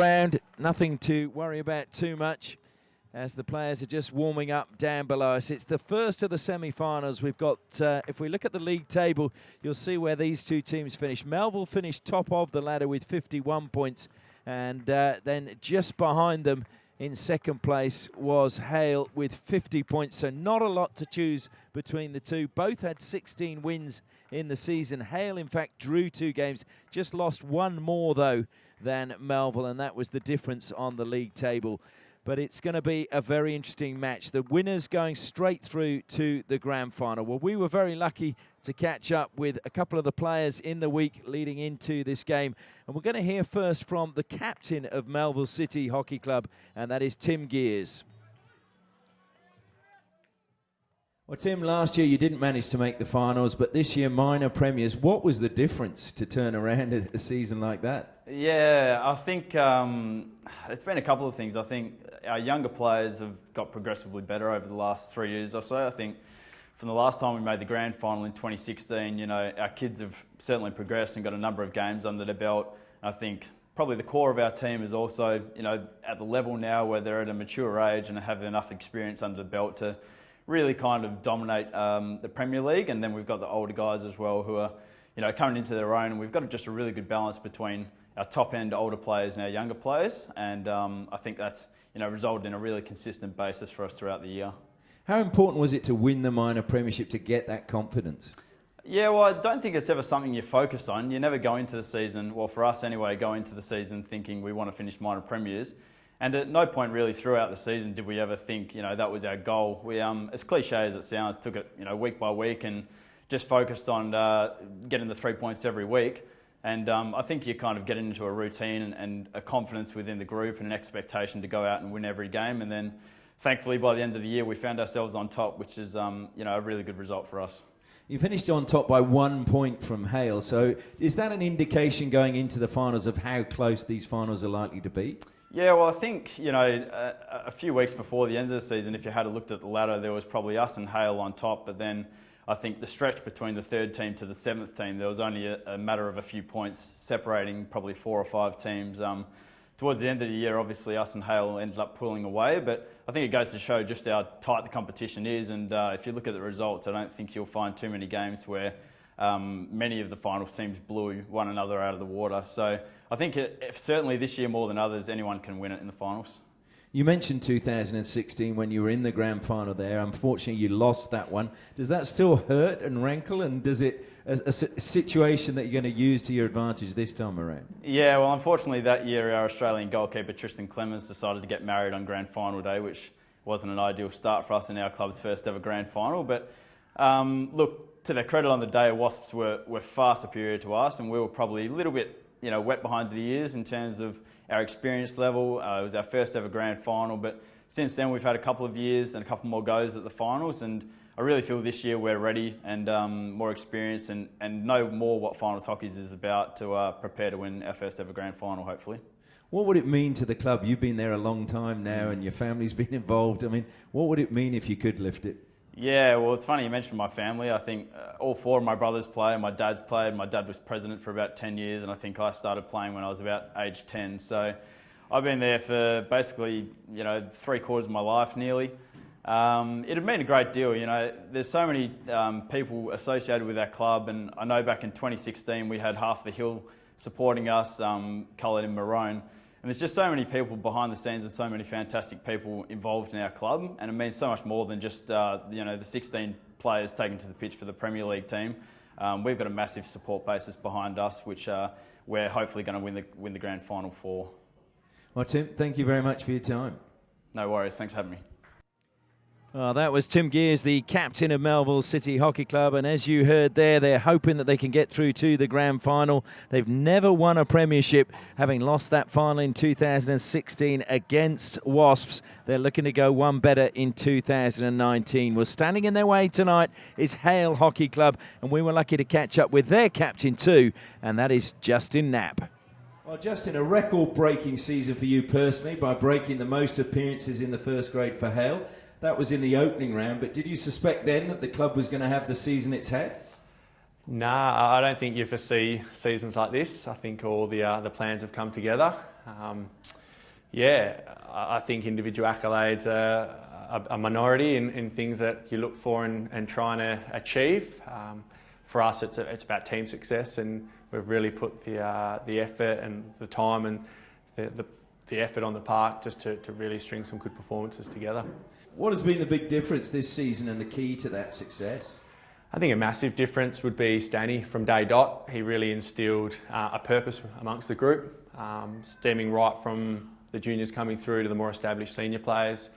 round, nothing to worry about too much as the players are just warming up down below us. It's the first of the semi-finals. We've got, if we look at the league table, you'll see where these two teams finished. Melville finished top of the ladder with 51 points, and then just behind them in second place was Hale with 50 points. So not a lot to choose between the two. Both had 16 wins in the season. Hale, in fact, drew 2 games, just lost 1 more, though, than Melville, and that was the difference on the league table. But it's going to be a very interesting match. The winners going straight through to the grand final. Well, we were very lucky to catch up with a couple of the players in the week leading into this game. And we're going to hear first from the captain of Melville City Hockey Club, and that is Tim Gears. Well, Tim, last year you didn't manage to make the finals, but this year minor premiers. What was the difference to turn around a season like that? Yeah, I think it's been a couple of things. I think our younger players have got progressively better over the last 3 years or so. I think from the last time we made the grand final in 2016, you know, our kids have certainly progressed and got a number of games under their belt. I think probably the core of our team is also, you know, at the level now where they're at a mature age and have enough experience under the belt to really kind of dominate the Premier League. And then we've got the older guys as well who are, you know, coming into their own. And we've got just a really good balance between our top-end older players and our younger players. And I think that's, you know, resulted in a really consistent basis for us throughout the year. How important was it to win the minor premiership to get that confidence? Yeah, well, I don't think it's ever something you focus on. You never go into the season, well, for us anyway, go into the season thinking we want to finish minor premiers. And at no point really throughout the season did we ever think, you know, that was our goal. We, as cliche as it sounds, took it, you know, week by week and just focused on getting the 3 points every week. And I think you kind of get into a routine and a confidence within the group and an expectation to go out and win every game. And then thankfully by the end of the year we found ourselves on top, which is, you know, a really good result for us. You finished on top by 1 point from Hale. So is that an indication going into the finals of how close these finals are likely to be? Yeah, well, I think, you know, a few weeks before the end of the season, if you had looked at the ladder, there was probably us and Hale on top. But then I think the stretch between the 3rd team to the 7th team, there was only a matter of a few points separating probably 4 or 5 teams. Towards the end of the year, obviously, us and Hale ended up pulling away. But I think it goes to show just how tight the competition is. And if you look at the results, I don't think you'll find too many games where many of the final teams blew one another out of the water. So I think certainly this year more than others, anyone can win it in the finals. You mentioned 2016 when you were in the grand final there. Unfortunately, you lost that one. Does that still hurt and rankle? And does it a situation that you're going to use to your advantage this time around? Yeah, well, unfortunately that year our Australian goalkeeper Tristan Clemens decided to get married on grand final day, which wasn't an ideal start for us in our club's first ever grand final. But look, to their credit on the day, WASPS were far superior to us, and we were probably a little bit, you know, wet behind the ears in terms of our experience level. It was our first ever grand final, but since then we've had a couple of years and a couple more goes at the finals, and I really feel this year we're ready and more experienced and know more what finals hockey is about to prepare to win our first ever grand final, hopefully. What would it mean to the club? You've been there a long time now and your family's been involved. I mean, what would it mean if you could lift it? Yeah, well, it's funny you mentioned my family. I think all 4 of my brothers play, and my dad's played. My dad was president for about 10 years, and I think I started playing when I was about age 10. So I've been there for basically, you know, 3/4 of my life nearly. It'd mean a great deal, you know. There's so many people associated with our club, and I know back in 2016 we had half the hill supporting us, coloured in maroon. And there's just so many people behind the scenes and so many fantastic people involved in our club, and it means so much more than just you know, the 16 players taken to the pitch for the Premier League team. We've got a massive support basis behind us, which we're hopefully going to win the grand final for. Well, Tim, thank you very much for your time. No worries, thanks for having me. Well, that was Tim Gears, the captain of Melville City Hockey Club, and as you heard there, they're hoping that they can get through to the grand final. They've never won a premiership, having lost that final in 2016 against WASPS. They're looking to go one better in 2019. Well, standing in their way tonight is Hale Hockey Club, and we were lucky to catch up with their captain too, and that is Justin Knapp. Well, Justin, a record-breaking season for you personally by breaking the most appearances in the first grade for Hale. That was in the opening round, but did you suspect then that the club was going to have the season it's had? Nah, I don't think you foresee seasons like this. I think all the plans have come together. I think individual accolades are a minority in things that you look for and trying to achieve. For us, it's about team success, and we've really put the effort and the time and the effort on the park just to really string some good performances together. What has been the big difference this season and the key to that success? I think a massive difference would be Stanny from day dot. He really instilled a purpose amongst the group, stemming right from the juniors coming through to the more established senior players.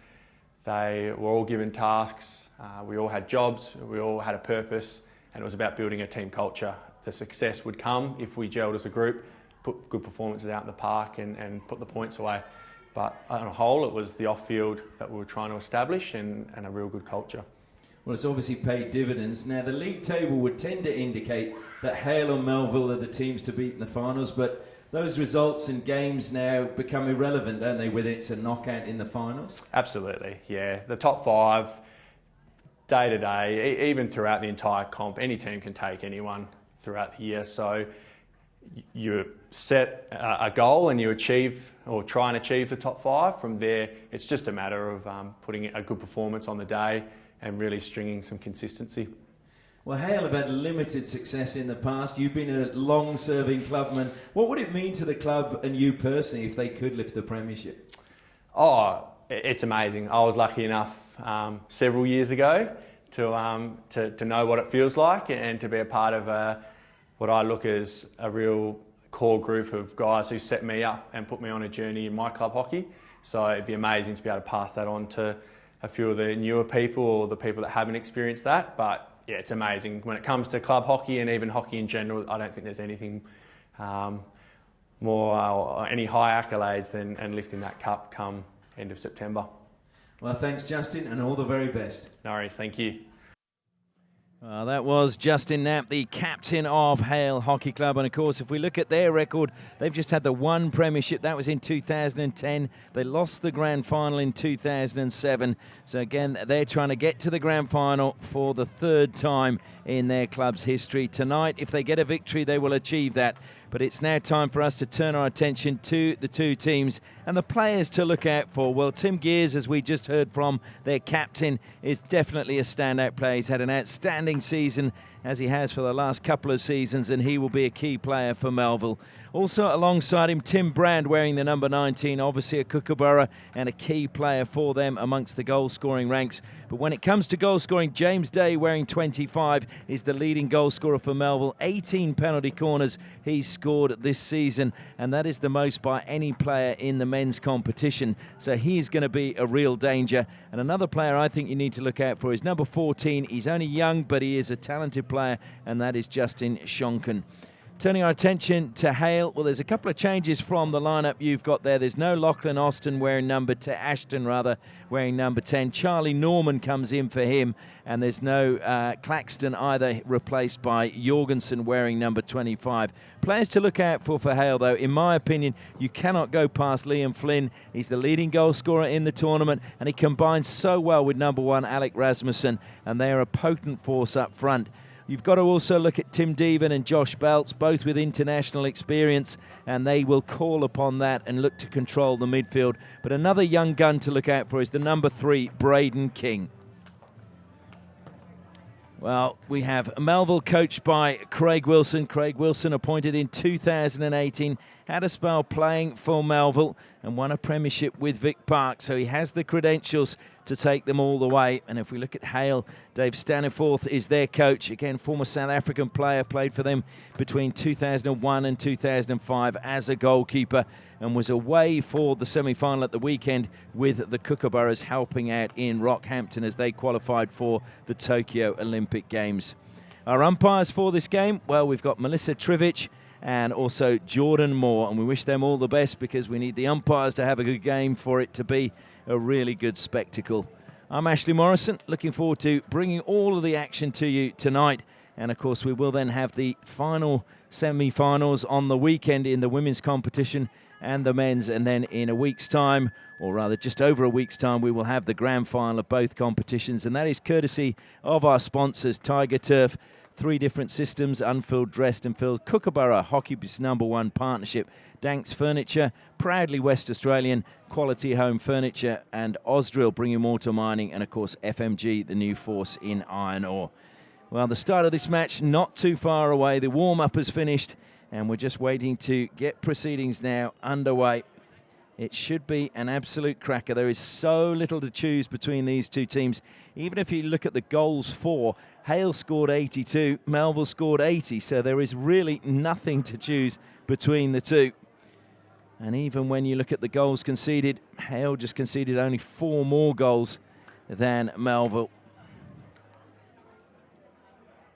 They were all given tasks, we all had jobs, we all had a purpose, and it was about building a team culture. The success would come if we gelled as a group, put good performances out in the park and put the points away. But on a whole, it was the off-field that we were trying to establish and a real good culture. Well, it's obviously paid dividends. Now, the league table would tend to indicate that Hale and Melville are the teams to beat in the finals, but those results and games now become irrelevant, don't they, whether it's a knockout in the finals? Absolutely, yeah. The top five, day to day, even throughout the entire comp, any team can take anyone throughout the year. So you set a goal and you achieve or try and achieve the top five. From there, it's just a matter of putting a good performance on the day and really stringing some consistency. Well, Hale have had limited success in the past. You've been a long-serving clubman. What would it mean to the club and you personally if they could lift the premiership? Oh, it's amazing. I was lucky enough several years ago to know what it feels like and to be a part of what I look as a real core group of guys who set me up and put me on a journey in my club hockey. So it'd be amazing to be able to pass that on to a few of the newer people or the people that haven't experienced that. But yeah, it's amazing. When it comes to club hockey and even hockey in general, I don't think there's anything more any high accolades than lifting that cup come end of September. Well, thanks, Justin, and all the very best. No worries, thank you. That was Justin Knapp, the captain of Hale Hockey Club. And of course, if we look at their record, they've just had the one premiership. That was in 2010. They lost the grand final in 2007. So again, they're trying to get to the grand final for the third time in their club's history. Tonight, if they get a victory, they will achieve that. But it's now time for us to turn our attention to the two teams and the players to look out for. Well, Tim Gears, as we just heard from, their captain, is definitely a standout player. He's had an outstanding season, as he has for the last couple of seasons, and he will be a key player for Melville. Also alongside him, Tim Brand, wearing the number 19, obviously a Kookaburra and a key player for them amongst the goal-scoring ranks. But when it comes to goal-scoring, James Day, wearing 25, is the leading goal-scorer for Melville. 18 penalty corners he's scored this season, and that is the most by any player in the men's competition. So he's going to be a real danger. And another player I think you need to look out for is number 14. He's only young, but he is a talented player, and that is Justin Shonken. Turning our attention to Hale, well, there's a couple of changes from the lineup you've got there. There's no Lachlan Austin wearing Ashton wearing number 10. Charlie Norman comes in for him, and there's no Claxton either, replaced by Jorgensen wearing number 25. Players to look out for Hale, though, in my opinion, you cannot go past Liam Flynn. He's the leading goal scorer in the tournament, and he combines so well with number 1 Alec Rasmussen, and they are a potent force up front. You've got to also look at Tim Deven and Josh Belts, both with international experience, and they will call upon that and look to control the midfield. But another young gun to look out for is the number 3, Braden King. Well, we have Melville coached by Craig Wilson. Craig Wilson appointed in 2018, had a spell playing for Melville and won a premiership with Vic Park. So he has the credentials to take them all the way. And if we look at Hale, Dave Staniforth is their coach. Again, former South African player, played for them between 2001 and 2005 as a goalkeeper and was away for the semi-final at the weekend with the Kookaburras helping out in Rockhampton as they qualified for the Tokyo Olympic Games. Our umpires for this game, well, we've got Melissa Trivich and also Jordan Moore, and we wish them all the best because we need the umpires to have a good game for it to be a really good spectacle. I'm Ashley Morrison, looking forward to bringing all of the action to you tonight. And of course, we will then have the final semi-finals on the weekend in the women's competition and the men's. And then in a week's time, or rather just over a week's time, we will have the grand final of both competitions. And that is courtesy of our sponsors, Tiger Turf. 3 different systems, unfilled, dressed and filled. Kookaburra, Hockey's #1 partnership. Danks Furniture, proudly West Australian, quality home furniture. And Ausdrill, bringing more to mining. And, of course, FMG, the new force in iron ore. Well, the start of this match not too far away. The warm-up has finished, and we're just waiting to get proceedings now underway. It should be an absolute cracker. There is so little to choose between these two teams. Even if you look at the goals for, Hale scored 82, Melville scored 80, so there is really nothing to choose between the two. And even when you look at the goals conceded, Hale just conceded only 4 more goals than Melville.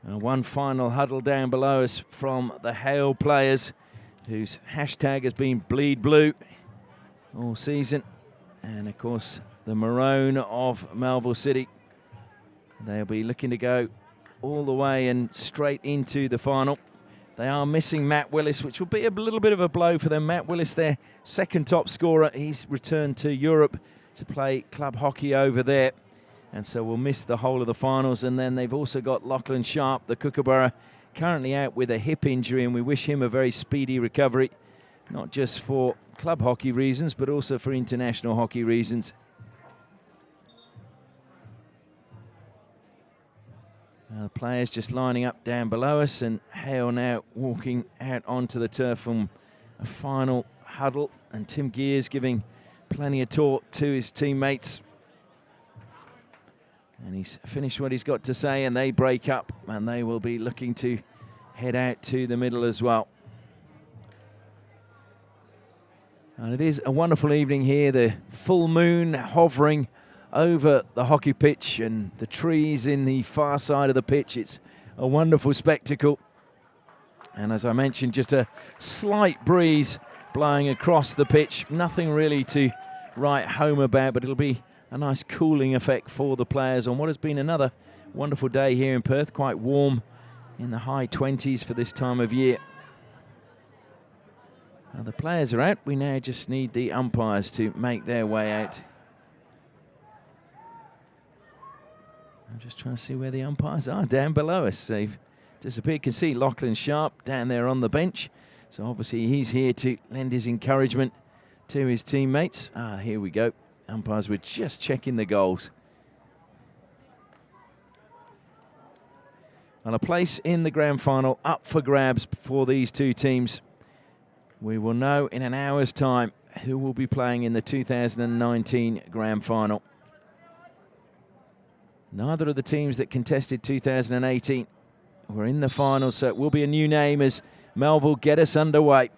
One final huddle down below us from the Hale players, whose hashtag has been Bleed Blue all season. And, of course, the maroon of Melville City. They'll be looking to go all the way and straight into the final. They are missing Matt Willis, which will be a little bit of a blow for them. Matt Willis, their second top scorer, he's returned to Europe to play club hockey over there. And so we'll miss the whole of the finals. And then they've also got Lachlan Sharp, the Kookaburra, currently out with a hip injury, and we wish him a very speedy recovery, not just for club hockey reasons, but also for international hockey reasons. The players just lining up down below us, and Hale now walking out onto the turf from a final huddle, and Tim Gears giving plenty of talk to his teammates. And he's finished what he's got to say, and they break up, and they will be looking to head out to the middle as well. And it is a wonderful evening here, the full moon hovering over the hockey pitch and the trees in the far side of the pitch. It's a wonderful spectacle. And as I mentioned, just a slight breeze blowing across the pitch. Nothing really to write home about, but it'll be a nice cooling effect for the players on what has been another wonderful day here in Perth. Quite warm, in the high 20s for this time of year. Now the players are out. We now just need the umpires to make their way out. I'm just trying to see where the umpires are. Down below us, they've disappeared. You can see Lachlan Sharp down there on the bench. So obviously he's here to lend his encouragement to his teammates. Here we go. Umpires were just checking the goals. And a place in the grand final up for grabs for these two teams. We will know in an hour's time who will be playing in the 2019 grand final. Neither of the teams that contested 2018 were in the final, so it will be a new name as Melville get us underway.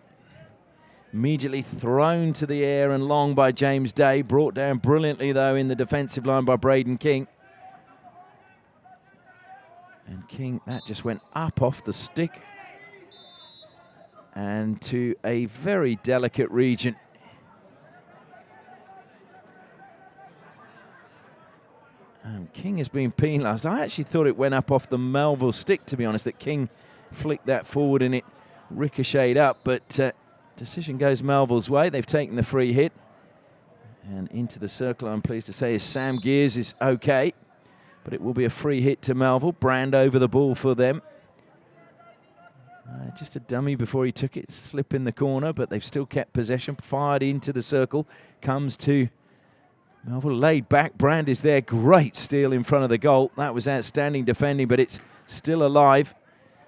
Immediately thrown to the air and long by James Day. Brought down brilliantly, though, in the defensive line by Braden King. And King, that just went up off the stick and to a very delicate region. And King has been penalised. I actually thought it went up off the Melville stick, to be honest, that King flicked that forward and it ricocheted up, but decision goes Melville's way. They've taken the free hit. And into the circle, I'm pleased to say, is Sam Gears is okay. But it will be a free hit to Melville. Brand over the ball for them. Just a dummy before he took it. Slip in the corner, but they've still kept possession. Fired into the circle. Comes to Melville. Laid back. Brand is there. Great steal in front of the goal. That was outstanding defending, but it's still alive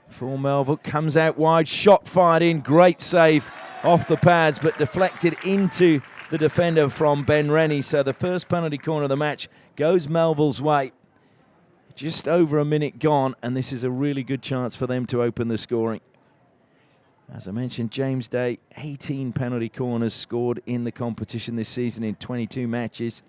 for Melville. Comes out wide. Shot fired in. Great save off the pads, but deflected into the defender from Ben Rennie. So the first penalty corner of the match goes Melville's way. Just over a minute gone, and this is a really good chance for them to open the scoring. As I mentioned, James Day, 18 penalty corners scored in the competition this season in 22 matches.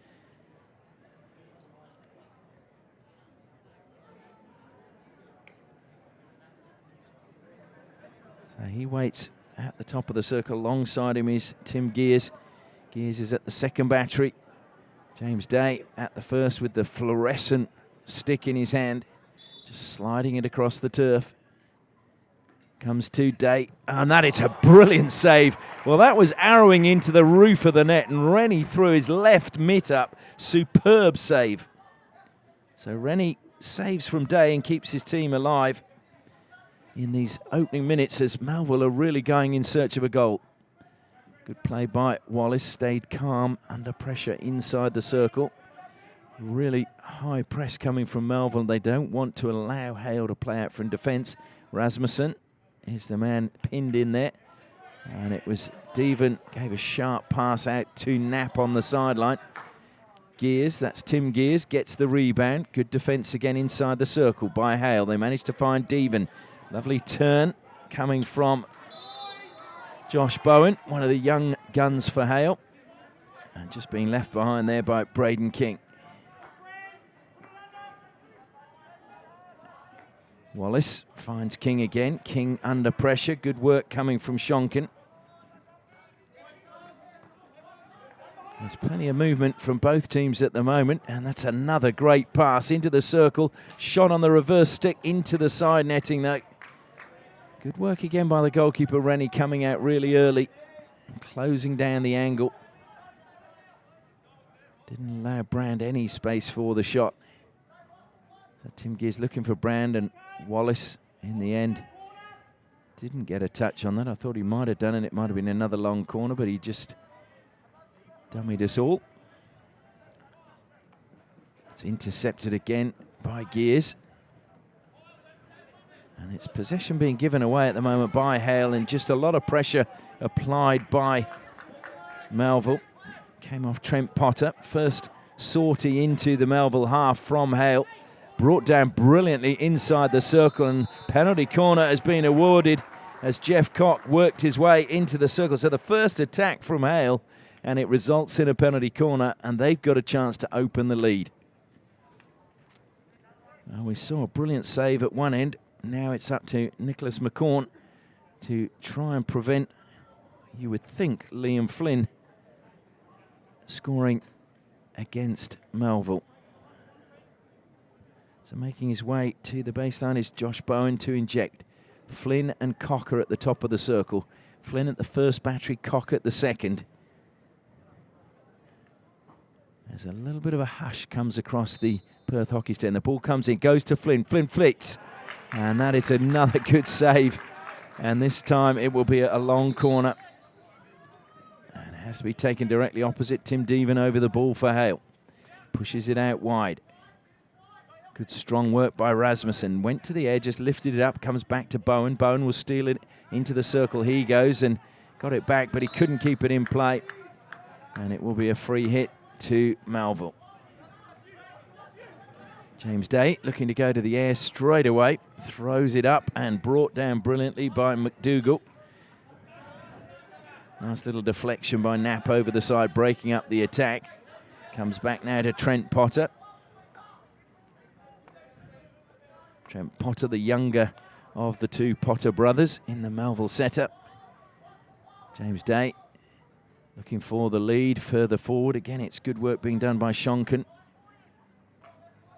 So he waits at the top of the circle. Alongside him is Tim Gears. Gears is at the second battery. James Day at the first with the fluorescent stick in his hand, just sliding it across the turf. Comes to Day, and that is a brilliant save. Well, that was arrowing into the roof of the net, and Rennie threw his left mitt up. Superb save. So Rennie saves from Day and keeps his team alive. in these opening minutes as Melville are really going in search of a goal. Good play by Wallace, stayed calm under pressure inside the circle. Really high press coming from Melville. They don't want to allow Hale to play out from defence. Rasmussen is the man pinned in there. And it was Deven gave a sharp pass out to Knapp on the sideline. Gears, that's Tim Gears, gets the rebound. Good defence again inside the circle by Hale. They managed to find Deven. Lovely turn coming from Josh Bowen, one of the young guns for Hale. And just being left behind there by Braden King. Wallace finds King again. King under pressure. Good work coming from Shonkin. There's plenty of movement from both teams at the moment, and that's another great pass into the circle. Shot on the reverse stick into the side netting though. Good work again by the goalkeeper, Rennie, coming out really early and closing down the angle. Didn't allow Brand any space for the shot. So Tim Gears looking for Brand, and Wallace in the end didn't get a touch on that. I thought he might have done, and it might have been another long corner, but he just dummied us all. It's intercepted again by Gears. And it's possession being given away at the moment by Hale, and just a lot of pressure applied by Melville. Came off Trent Potter. First sortie into the Melville half from Hale. Brought down brilliantly inside the circle, and penalty corner has been awarded as Jeff Cock worked his way into the circle. So the first attack from Hale, and it results in a penalty corner, and they've got a chance to open the lead. Well, we saw a brilliant save at one end. Now it's up to Nicholas McCorn to try and prevent, you would think, Liam Flynn scoring against Melville. So making his way to the baseline is Josh Bowen to inject. Flynn and Cocker at the top of the circle. Flynn at the first battery, Cocker at the second. There's a little bit of a hush comes across the Perth hockey stand. The ball comes in, goes to Flynn. Flynn flicks. And that is another good save. And this time it will be a long corner. And it has to be taken directly opposite. Tim Deven over the ball for Hale. Pushes it out wide. Good strong work by Rasmussen. Went to the edge, just lifted it up, comes back to Bowen. Bowen will steal it into the circle. Here he goes and got it back, but he couldn't keep it in play. And it will be a free hit to Melville. James Day looking to go to the air straight away. Throws it up and brought down brilliantly by McDougall. Nice little deflection by Knapp over the side, breaking up the attack. Comes back now to Trent Potter. Trent Potter, the younger of the two Potter brothers in the Melville setup. James Day looking for the lead further forward. Again, it's good work being done by Shonkin.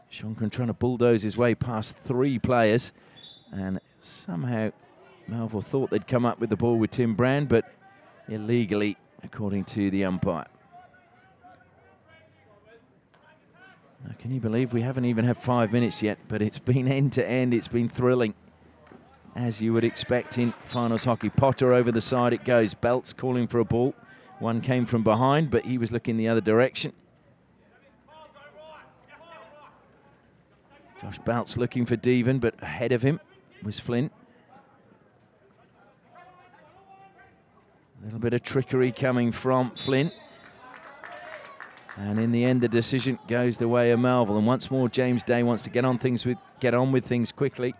Shonkin trying to bulldoze his way past three players, and somehow Melville thought they'd come up with the ball with Tim Brand, but illegally, according to the umpire. Now, can you believe we haven't even had 5 minutes yet, but it's been end to end, it's been thrilling, as you would expect in finals hockey. Potter over the side it goes. Belts calling for a ball. One came from behind, but he was looking the other direction. Josh Belts looking for Deven, but ahead of him was Flynn. A little bit of trickery coming from Flynn. And in the end, the decision goes the way of Melville. And once more, James Day wants to get on with things quickly.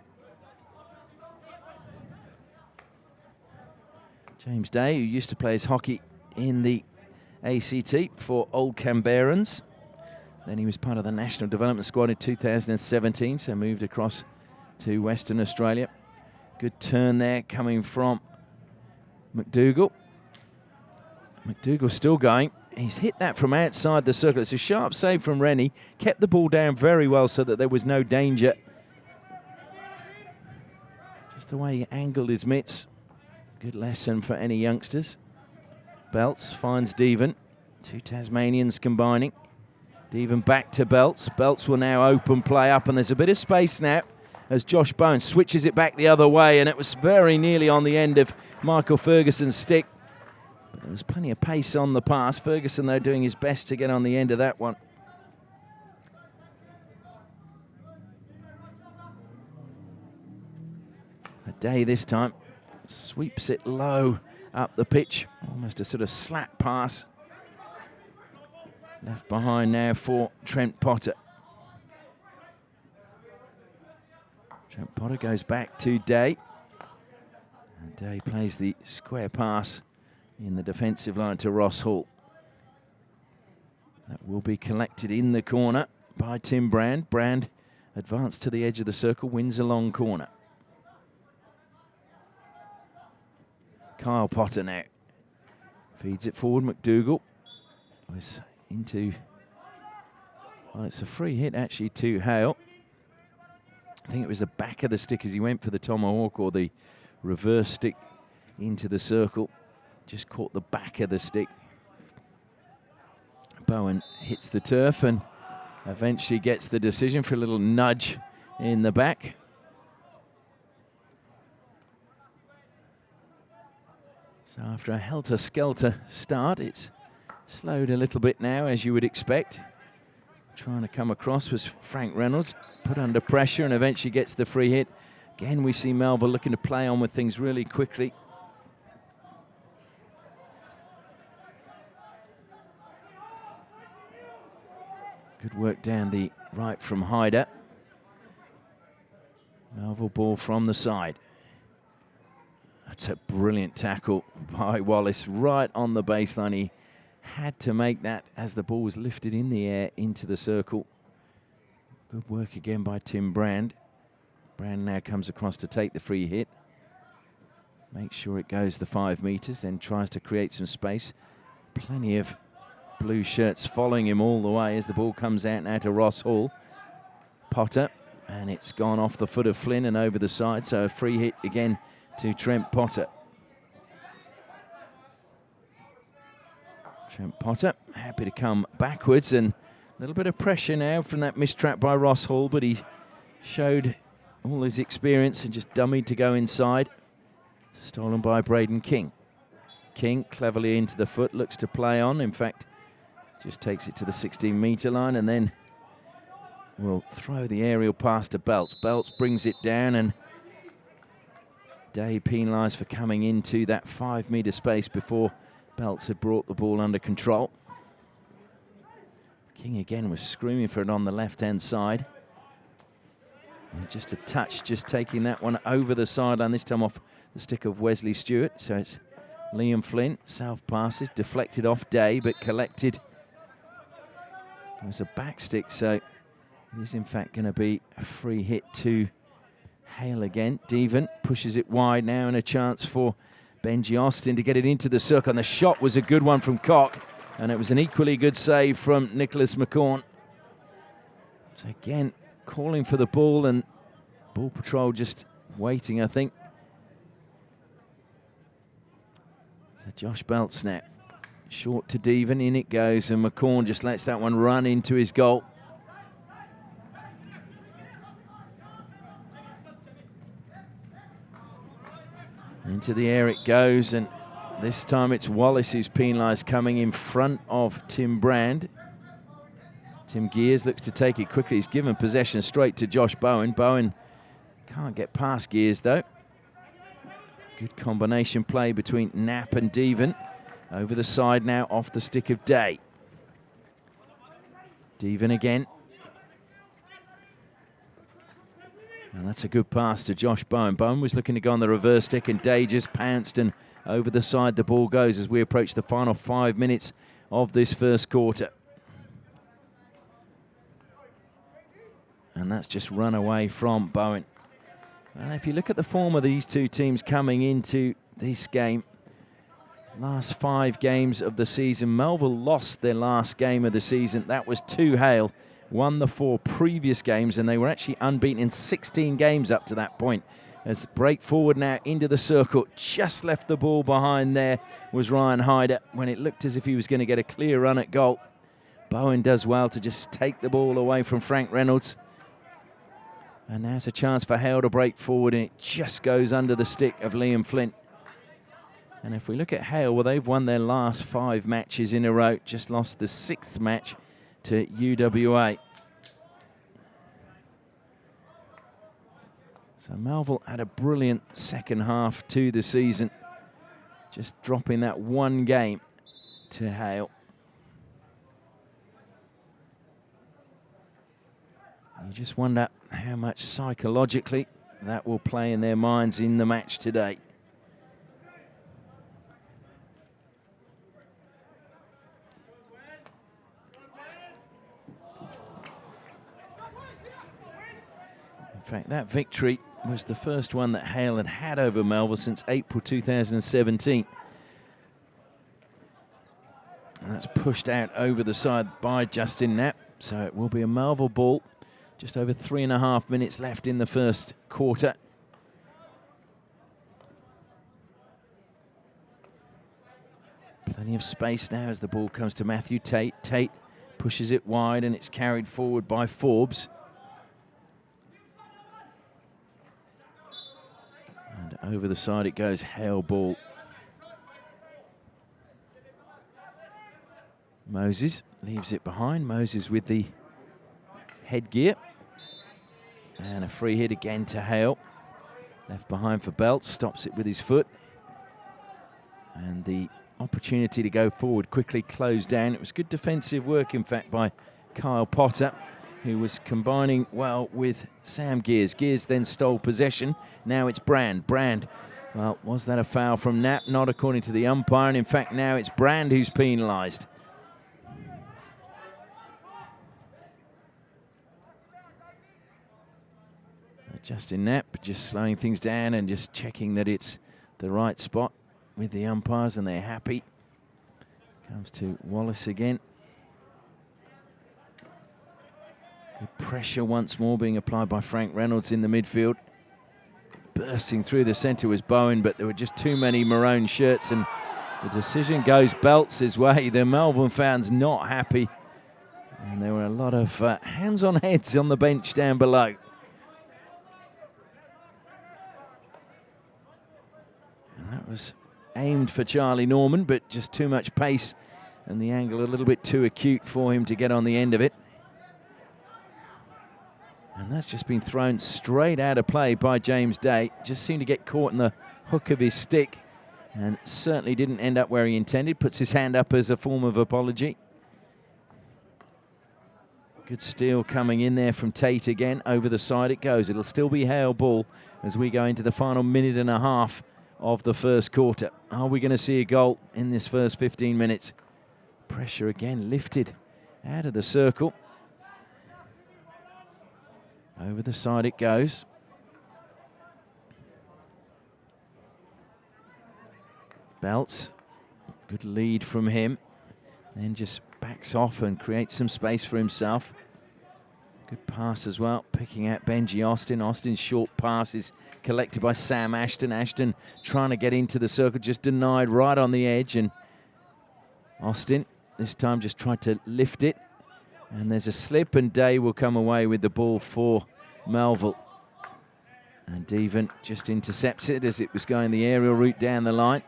James Day, who used to play his hockey in the ACT for Old Canberrans. Then he was part of the national development squad in 2017, so moved across to Western Australia. Good turn there coming from McDougall. McDougall still going. He's hit that from outside the circle. It's a sharp save from Rennie. Kept the ball down very well so that there was no danger. Just the way he angled his mitts. Good lesson for any youngsters. Belts finds Deven. Two Tasmanians combining. Deven back to Belts. Belts will now open play up, and there's a bit of space now. as Josh Bowen switches it back the other way, and it was very nearly on the end of Michael Ferguson's stick. But there was plenty of pace on the pass. Ferguson, though, doing his best to get on the end of that one. Day this time sweeps it low up the pitch, almost a sort of slap pass. Left behind now for Trent Potter. Trent Potter goes back to Day. And Day plays the square pass in the defensive line to Ross Hall. That will be collected in the corner by Tim Brand. Brand advanced to the edge of the circle, wins a long corner. Kyle Potter now feeds it forward. McDougall was into, well, it's a free hit actually to Hale. I think it was the back of the stick as he went for the tomahawk, or the reverse stick into the circle. Just caught the back of the stick. Bowen hits the turf and eventually gets the decision for a little nudge in the back. So after a helter-skelter start, it's slowed a little bit now, as you would expect. Trying to come across was Frank Reynolds, put under pressure and eventually gets the free hit. Again, we see Melville looking to play on with things really quickly. Good work down the right from Hyder. Melville ball from the side. That's a brilliant tackle by Wallace right on the baseline. He had to make that as the ball was lifted in the air into the circle. Good work again by Tim Brand. Brand now comes across to take the free hit. Makes sure it goes the 5 meters, then tries to create some space. Plenty of blue shirts following him all the way as the ball comes out now to Ross Hall. Potter, and it's gone off the foot of Flynn and over the side, so a free hit again to Trent Potter. Trent Potter happy to come backwards, and a little bit of pressure now from that mistrap by Ross Hall, but he showed all his experience and just dummied to go inside. Stolen by Braden King. King cleverly into the foot, looks to play on. In fact, just takes it to the 16-meter line and then will throw the aerial pass to Belts. Belts brings it down, and Day penalised for coming into that 5-meter space before Belts had brought the ball under control. King again was screaming for it on the left-hand side. And just a touch, just taking that one over the sideline, this time off the stick of Wesley Stewart. So it's Liam Flynn, south passes, deflected off Day, but collected. It was a back stick, so it is in fact going to be a free hit to Hale again. Devon pushes it wide now, and a chance for Benji Austin to get it into the circle. And the shot was a good one from Cock, and it was an equally good save from Nicholas McCorn. So again, calling for the ball, and ball patrol just waiting, I think. So Josh Belts now. Short to Devon, in it goes, and McCorn just lets that one run into his goal. Into the air it goes, and this time it's Wallace who's penalised, coming in front of Tim Brand. Tim Gears looks to take it quickly. He's given possession straight to Josh Bowen. Bowen can't get past Gears, though. Good combination play between Knapp and Devon. Over the side now, off the stick of Day. Devon again. And that's a good pass to Josh Bowen. Bowen was looking to go on the reverse stick, and Day just pounced, and over the side the ball goes as we approach the final 5 minutes of this first quarter. And that's just run away from Bowen. And if you look at the form of these two teams coming into this game, last 5 games of the season, Melville lost their last game of the season. That was to Hale. Won the 4 previous games, and they were actually unbeaten in 16 games up to that point. As break forward now into the circle, just left the ball behind there was Ryan Hyder when it looked as if he was going to get a clear run at goal. Bowen does well to just take the ball away from Frank Reynolds. And there's a chance for Hale to break forward, and it just goes under the stick of Liam Flynn. And if we look at Hale, well, they've won their last 5 matches in a row, just lost the 6th match to UWA. So Melville had a brilliant second half to the season, just dropping that 1 game to Hale. You just wonder how much psychologically that will play in their minds in the match today. In fact, that victory was the first one that Hale had had over Melville since April 2017. And that's pushed out over the side by Justin Knapp, so it will be a Melville ball. Just over 3.5 minutes left in the first quarter. Plenty of space now as the ball comes to Matthew Tate. Tate pushes it wide and it's carried forward by Forbes. And over the side it goes, Hale ball. Moses leaves it behind. Moses with the headgear. And a free hit again to Hale. Left behind for Belt, stops it with his foot. And the opportunity to go forward quickly closed down. It was good defensive work, in fact, by Kyle Potter, who was combining well with Sam Gears. Gears then stole possession. Now it's Brand. Brand, well, was that a foul from Knapp? Not according to the umpire. And in fact, now it's Brand who's penalised. Justin Knapp just slowing things down and just checking that it's the right spot with the umpires, and they're happy. Comes to Wallace again. Good pressure once more being applied by Frank Reynolds in the midfield. Bursting through the centre was Bowen, but there were just too many maroon shirts, and the decision goes Belts' way. The Melbourne fans not happy. And there were a lot of hands on heads on the bench down below. That was aimed for Charlie Norman, but just too much pace and the angle a little bit too acute for him to get on the end of it. And that's just been thrown straight out of play by James Day. Just seemed to get caught in the hook of his stick and certainly didn't end up where he intended. Puts his hand up as a form of apology. Good steal coming in there from Tate again. Over the side it goes. It'll still be Hale ball as we go into the final minute and a half of the first quarter. Are we going to see a goal in this first 15 minutes? Pressure again lifted out of the circle. Over the side it goes. Belts, good lead from him. Then just backs off and creates some space for himself. Good pass as well, picking out Benji Austin. Austin's short pass is collected by Sam Ashton. Ashton trying to get into the circle, just denied right on the edge. And Austin this time just tried to lift it. And there's a slip, and Day will come away with the ball for Melville. And Devon just intercepts it as it was going the aerial route down the line.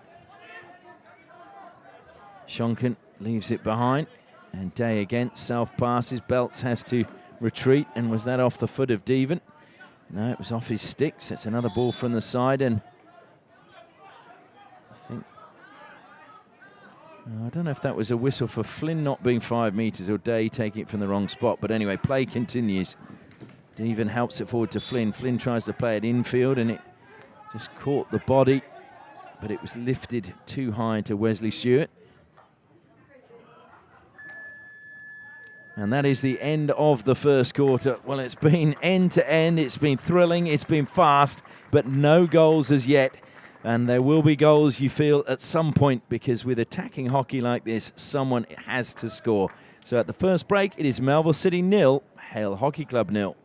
Shonkin leaves it behind. And Day again, self passes. Belts has to retreat, and was that off the foot of Devon? No, it was off his sticks. It's another ball from the side, and I don't know if that was a whistle for Flynn not being 5 metres or Day taking it from the wrong spot, but anyway, play continues. Devon helps it forward to Flynn. Flynn tries to play it infield, and it just caught the body, but it was lifted too high to Wesley Stewart. And that is the end of the first quarter. Well, it's been end to end. It's been thrilling. It's been fast, but no goals as yet. And there will be goals, you feel, at some point, because with attacking hockey like this, someone has to score. So at the first break, it is Melville City 0, Hale Hockey Club 0.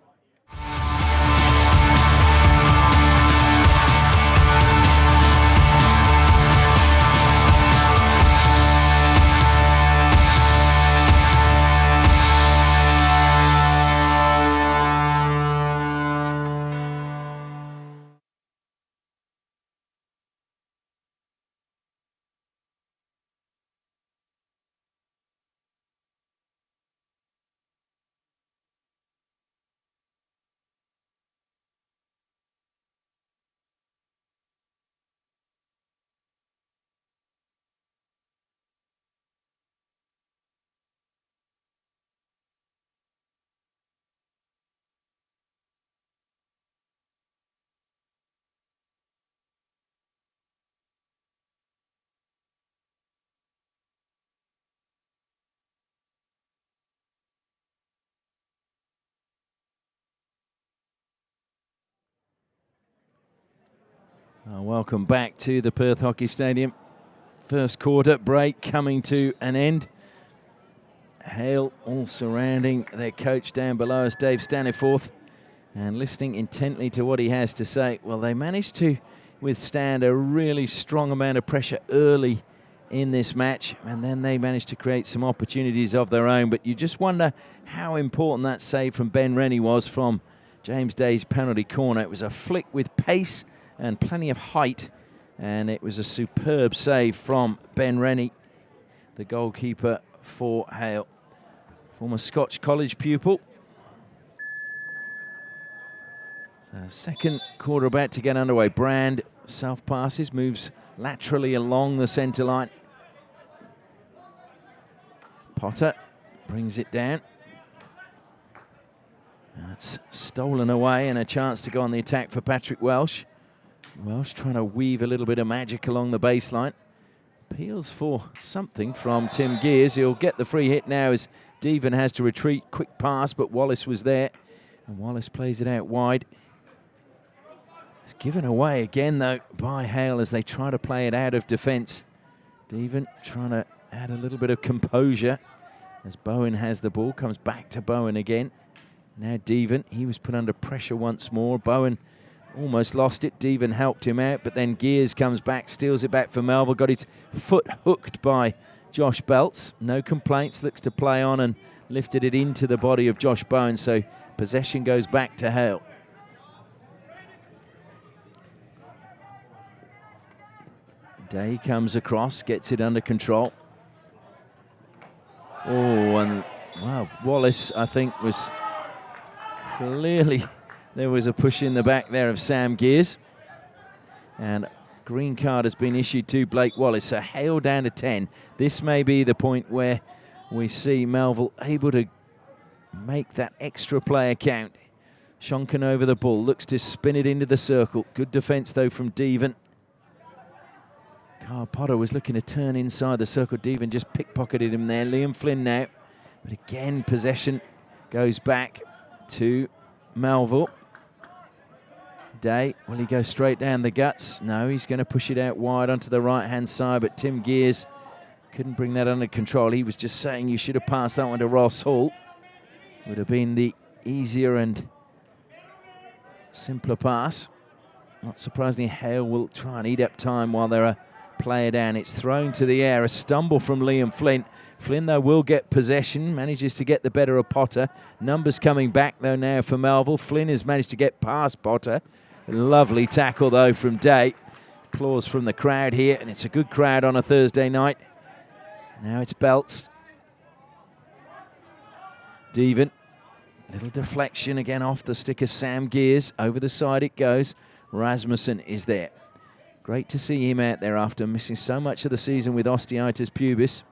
Welcome back to the Perth Hockey Stadium. First quarter break coming to an end. Hale all surrounding their coach down below us, Dave Staniforth, and listening intently to what he has to say. Well, they managed to withstand a really strong amount of pressure early in this match, and then they managed to create some opportunities of their own. But you just wonder how important that save from Ben Rennie was from James Day's penalty corner. It was a flick with pace and plenty of height, and it was a superb save from Ben Rennie, the goalkeeper for Hale, former Scotch College pupil. So second quarter about to get underway. Brand self passes, moves laterally along the centre line. Potter brings it down. That's stolen away, and a chance to go on the attack for Patrick Welsh. Welsh trying to weave a little bit of magic along the baseline. Appeals for something from Tim Gears. He'll get the free hit now as Devon has to retreat. Quick pass, but Wallace was there. And Wallace plays it out wide. It's given away again, though, by Hale as they try to play it out of defence. Devon trying to add a little bit of composure as Bowen has the ball. Comes back to Bowen again. Now Devon, he was put under pressure once more. Bowen almost lost it. Devon helped him out, but then Gears comes back, steals it back for Melville. Got his foot hooked by Josh Belts. No complaints, looks to play on and lifted it into the body of Josh Bowen. So possession goes back to Hale. Day comes across, gets it under control. Oh, and wow, Wallace, I think, was clearly... There was a push in the back there of Sam Gears. And green card has been issued to Blake Wallace. So Hale down to 10. This may be the point where we see Melville able to make that extra player count. Shonkin over the ball, looks to spin it into the circle. Good defence, though, from Devon. Carl Potter was looking to turn inside the circle. Devon just pickpocketed him there. Liam Flynn now. But again, possession goes back to Melville. Day, will he go straight down the guts? No, he's going to push it out wide onto the right-hand side, but Tim Gears couldn't bring that under control. He was just saying you should have passed that one to Ross Hall. Would have been the easier and simpler pass. Not surprisingly, Hale will try and eat up time while they're a player down. It's thrown to the air, a stumble from Liam Flynn. Flynn, though, will get possession, manages to get the better of Potter. Numbers coming back, though, now for Melville. Flynn has managed to get past Potter. Lovely tackle, though, from Day. Applause from the crowd here, and it's a good crowd on a Thursday night. Now it's Belts. Devon. Little deflection again off the stick of Sam Gears. Over the side it goes. Rasmussen is there. Great to see him out there after missing so much of the season with osteitis pubis.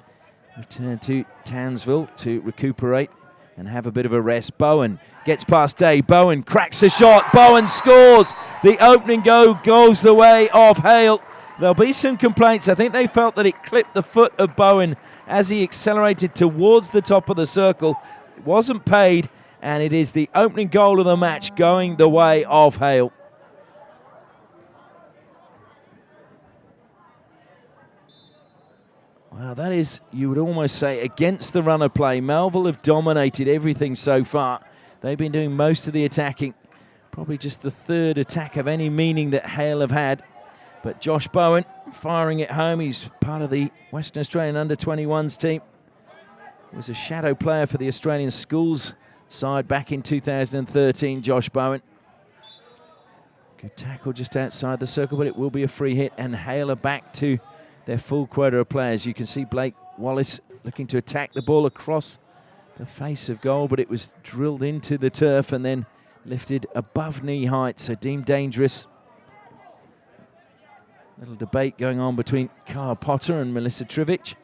Return to Townsville to recuperate and have a bit of a rest. Bowen gets past Day. Bowen cracks a shot. Bowen scores. The opening goal goes the way of Hale. There'll be some complaints. I think they felt that it clipped the foot of Bowen as he accelerated towards the top of the circle. It wasn't paid, and it is the opening goal of the match going the way of Hale. Well, that is, you would almost say, against the run of play. Melville have dominated everything so far. They've been doing most of the attacking. Probably just the third attack of any meaning that Hale have had. But Josh Bowen firing it home. He's part of the Western Australian under-21s team. He was a shadow player for the Australian schools side back in 2013, Josh Bowen. Good tackle just outside the circle, but it will be a free hit. And Hale are back to their full quota of players. You can see Blake Wallace looking to attack the ball across the face of goal, but it was drilled into the turf and then lifted above knee height, so deemed dangerous. Little debate going on between Carl Potter and Melissa Trivich.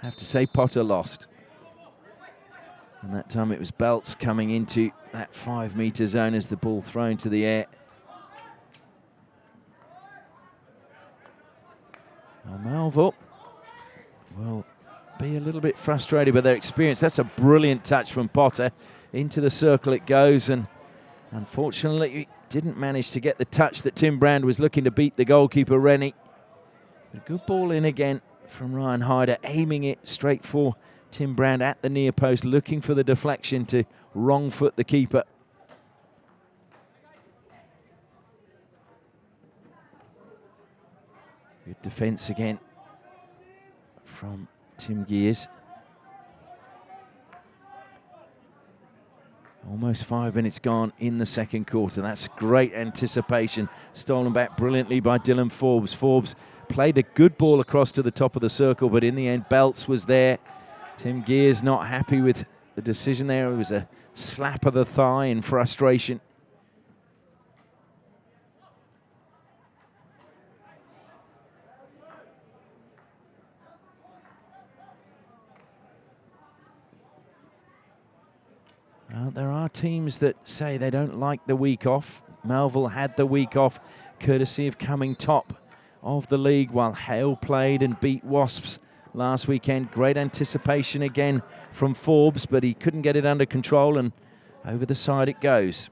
I have to say Potter lost. And that time it was Belts coming into that 5 metre zone as the ball thrown to the air. Melville will be a little bit frustrated by their experience. That's a brilliant touch from Potter. Into the circle it goes, and unfortunately didn't manage to get the touch that Tim Brand was looking to beat the goalkeeper, Rennie. A good ball in again from Ryan Hyder, aiming it straight for Tim Brand at the near post, looking for the deflection to wrong foot the keeper. Good defence again from Tim Gears. Almost 5 minutes gone in the second quarter. That's great anticipation. Stolen back brilliantly by Dylan Forbes. Forbes played a good ball across to the top of the circle, but in the end, Belts was there. Tim Gears not happy with the decision there. It was a slap of the thigh in frustration. Well, there are teams that say they don't like the week off. Melville had the week off courtesy of coming top of the league, while Hale played and beat WASPS last weekend. Great anticipation again from Forbes, but he couldn't get it under control, and over the side it goes.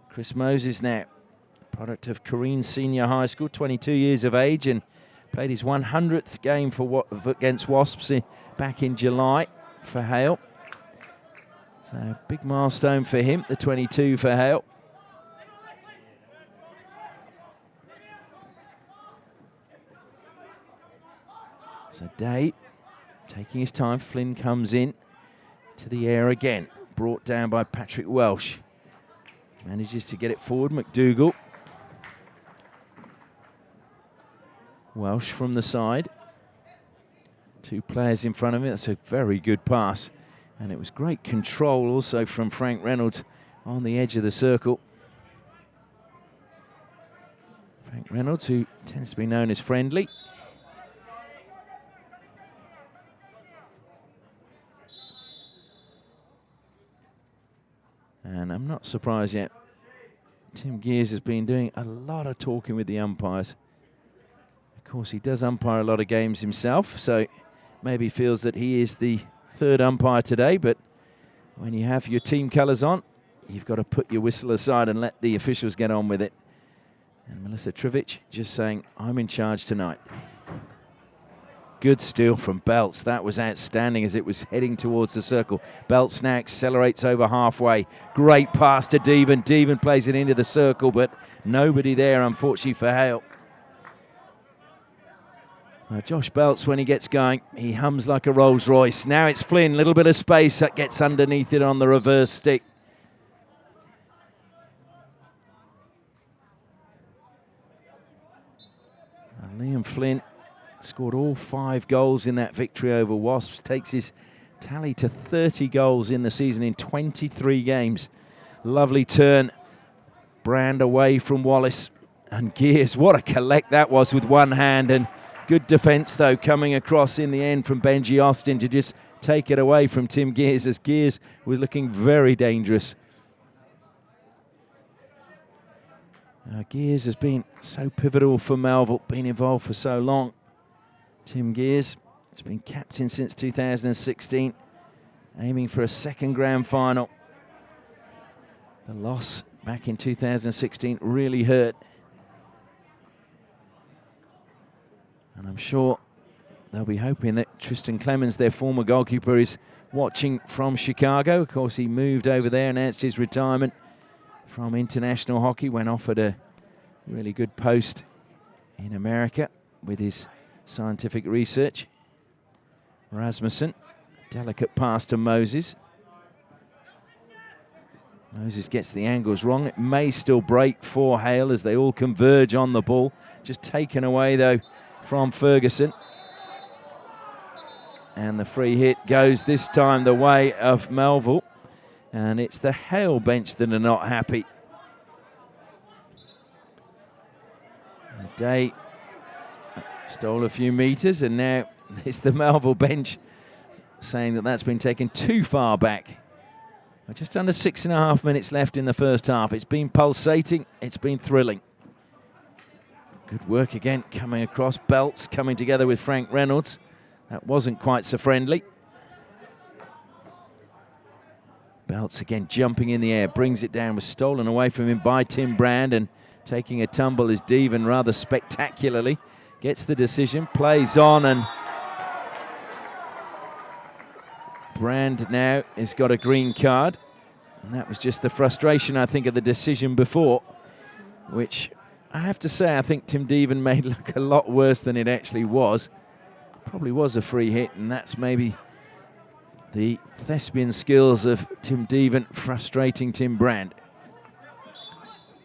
Chris Moses now, product of Corrine Senior High School, 22 years of age, and played his 100th game against WASPS back in July for Hale. So big milestone for him, the 22 for Hale. So Day taking his time. Flynn comes in to the air again. Brought down by Patrick Welsh. Manages to get it forward. McDougall. Welsh from the side. Two players in front of him. That's a very good pass. And it was great control also from Frank Reynolds on the edge of the circle. Frank Reynolds, who tends to be known as friendly. And I'm not surprised yet. Tim Gears has been doing a lot of talking with the umpires. Of course, he does umpire a lot of games himself, so maybe feels that he is the third umpire today, but when you have your team colours on, you've got to put your whistle aside and let the officials get on with it. And Melissa Trivich just saying, I'm in charge tonight. Good steal from Belts. That was outstanding as it was heading towards the circle. Belts now accelerates over halfway. Great pass to Deven. Deven plays it into the circle, but nobody there, unfortunately, for Hale. Josh Belts, when he gets going, he hums like a Rolls Royce. Now it's Flynn, little bit of space that gets underneath it on the reverse stick. And Liam Flynn scored all 5 goals in that victory over Wasps. Takes his tally to 30 goals in the season in 23 games. Lovely turn. Brand away from Wallace. And Gears, what a collect that was with one hand. And good defence, though, coming across in the end from Benji Austin to just take it away from Tim Gears, as Gears was looking very dangerous. Gears has been so pivotal for Melville, been involved for so long. Tim Gears has been captain since 2016, aiming for a second grand final. The loss back in 2016 really hurt. And I'm sure they'll be hoping that Tristan Clemens, their former goalkeeper, is watching from Chicago. Of course, he moved over there, announced his retirement from international hockey, went off at a really good post in America with his scientific research. Rasmussen, delicate pass to Moses. Moses gets the angles wrong. It may still break for Hale as they all converge on the ball. Just taken away, though, from Ferguson. And the free hit goes this time the way of Melville. And it's the Hale bench that are not happy. Day stole a few metres, and now it's the Melville bench saying that that's been taken too far back. Just under 6.5 minutes left in the first half. It's been pulsating, it's been thrilling. Good work again, coming across. Belts coming together with Frank Reynolds. That wasn't quite so friendly. Belts again jumping in the air, brings it down, was stolen away from him by Tim Brand, and taking a tumble is Deven rather spectacularly. Gets the decision, plays on, and Brand now has got a green card. And that was just the frustration, I think, of the decision before, which I have to say I think Tim Deven made look a lot worse than it actually was. Probably was a free hit, and that's maybe the thespian skills of Tim Deven frustrating Tim Brand.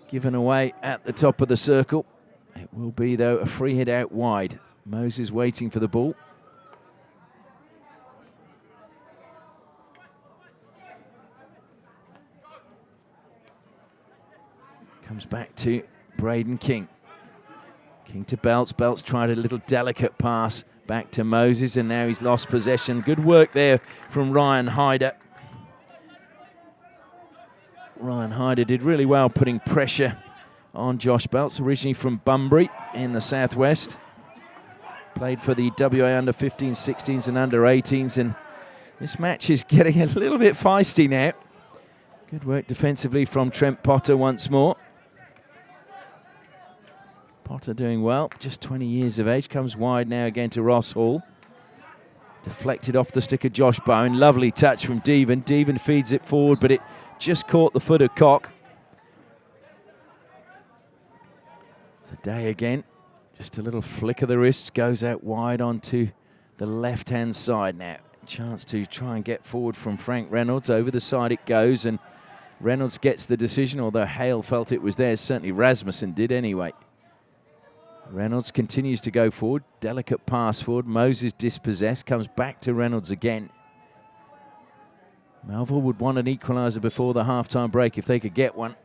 Given away at the top of the circle. It will be, though, a free hit out wide. Moses waiting for the ball. Comes back to Braden King. King to Belts. Belts tried a little delicate pass back to Moses, and now he's lost possession. Good work there from Ryan Hyder. Ryan Hyder did really well putting pressure on Josh Belts, originally from Bunbury in the southwest. Played for the WA under 15s, 16s and under 18s, and this match is getting a little bit feisty now. Good work defensively from Trent Potter once more. Potter doing well, just 20 years of age. Comes wide now again to Ross Hall. Deflected off the stick of Josh Bowen. Lovely touch from Deven. Deven feeds it forward, but it just caught the foot of Cock. It's a day again. Just a little flick of the wrists. Goes out wide onto the left-hand side now. Chance to try and get forward from Frank Reynolds. Over the side it goes, and Reynolds gets the decision, although Hale felt it was theirs. Certainly Rasmussen did anyway. Reynolds continues to go forward. Delicate pass forward. Moses dispossessed. Comes back to Reynolds again. Melville would want an equaliser before the half-time break if they could get one.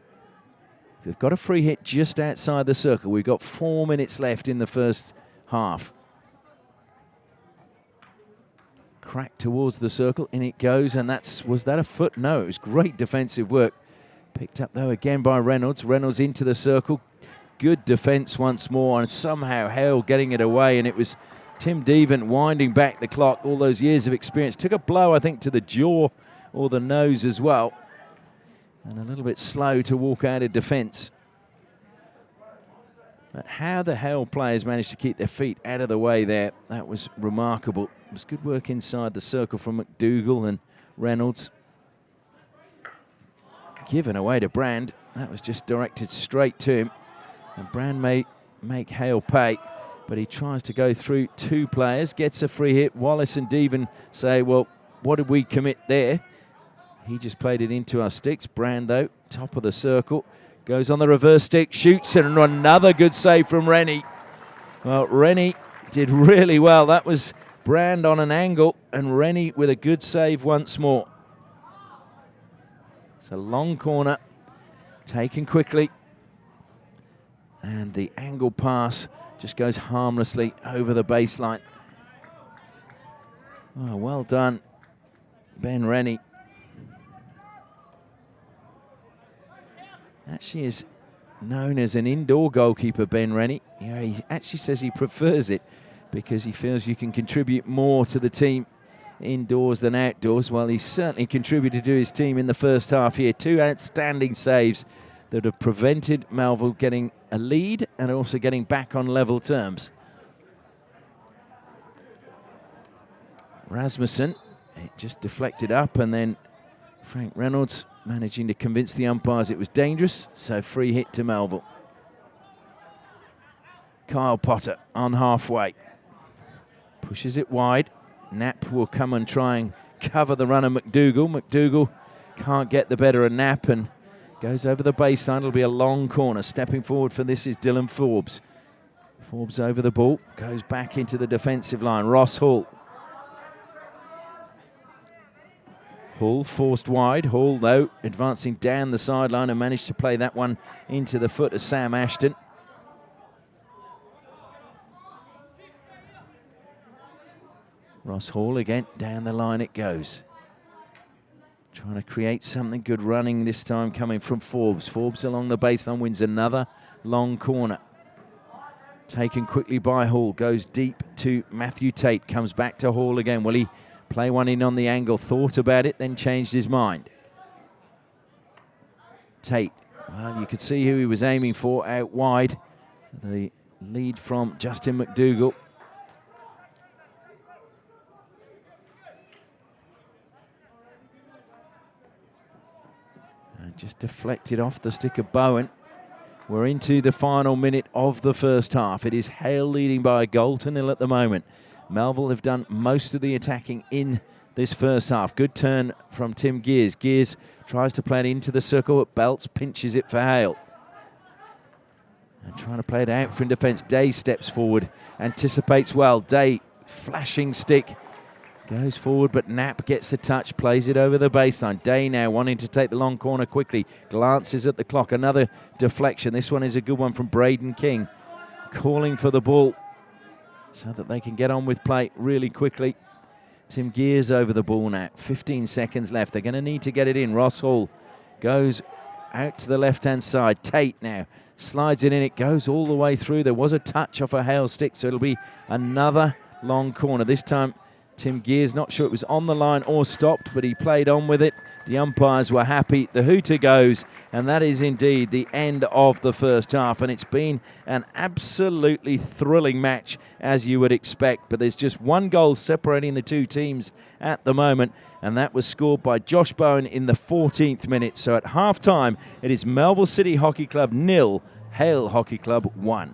They've got a free hit just outside the circle. We've got 4 minutes left in the first half. Crack towards the circle. In it goes, and was that a foot? No, it was great defensive work. Picked up, though, again by Reynolds. Reynolds into the circle. Good defence once more, and somehow Hale getting it away, and it was Tim Deven winding back the clock. All those years of experience. Took a blow, I think, to the jaw or the nose as well, and a little bit slow to walk out of defence. But how the Hale players managed to keep their feet out of the way there, that was remarkable. It was good work inside the circle from McDougall and Reynolds. Given away to Brand. That was just directed straight to him. And Brand may make Hale pay, but he tries to go through two players, gets a free hit. Wallace and Deven say, well, what did we commit there? He just played it into our sticks. Brand, though, top of the circle, goes on the reverse stick, shoots, and another good save from Rennie. Well, Rennie did really well. That was Brand on an angle, and Rennie with a good save once more. It's a long corner, taken quickly. And the angle pass just goes harmlessly over the baseline. Oh, well done, Ben Rennie. Actually is known as an indoor goalkeeper, Ben Rennie. Yeah, he actually says he prefers it because he feels you can contribute more to the team indoors than outdoors. Well, he certainly contributed to his team in the first half here. Two outstanding saves that have prevented Melville getting a lead and also getting back on level terms. Rasmussen, it just deflected up, and then Frank Reynolds managing to convince the umpires it was dangerous, so free hit to Melville. Kyle Potter on halfway. Pushes it wide. Knapp will come and try and cover the run of McDougall. McDougall can't get the better of Knapp and goes over the baseline. It'll be a long corner. Stepping forward for this is Dylan Forbes. Forbes over the ball. Goes back into the defensive line. Ross Hall. Hall forced wide. Hall, though, advancing down the sideline and managed to play that one into the foot of Sam Ashton. Ross Hall again. Down the line it goes. Trying to create something good running this time coming from Forbes. Forbes along the baseline wins another long corner. Taken quickly by Hall. Goes deep to Matthew Tate. Comes back to Hall again. Will he play one in on the angle? Thought about it, then changed his mind. Tate, well, you could see who he was aiming for out wide. The lead from Justin McDougall. And just deflected off the stick of Bowen. We're into the final minute of the first half. It is Hale leading by a goal to nil at the moment. Melville have done most of the attacking in this first half. Good turn from Tim Gears. Gears tries to play it into the circle, but Belts pinches it for Hale. And trying to play it out from defence. Day steps forward, anticipates well. Day, flashing stick, goes forward, but Knapp gets the touch, plays it over the baseline. Day now wanting to take the long corner quickly. Glances at the clock. Another deflection. This one is a good one from Braden King. Calling for the ball so that they can get on with play really quickly. Tim Gears over the ball now. 15 seconds left. They're going to need to get it in. Ross Hall goes out to the left-hand side. Tate now slides it in. It goes all the way through. There was a touch off a Hale stick, so it'll be another long corner. This time, Tim Gears, not sure it was on the line or stopped, but he played on with it. The umpires were happy. The hooter goes, and that is indeed the end of the first half. And it's been an absolutely thrilling match, as you would expect. But there's just one goal separating the two teams at the moment, and that was scored by Josh Bowen in the 14th minute. So at half-time, it is Melville City Hockey Club 0, Hale Hockey Club 1.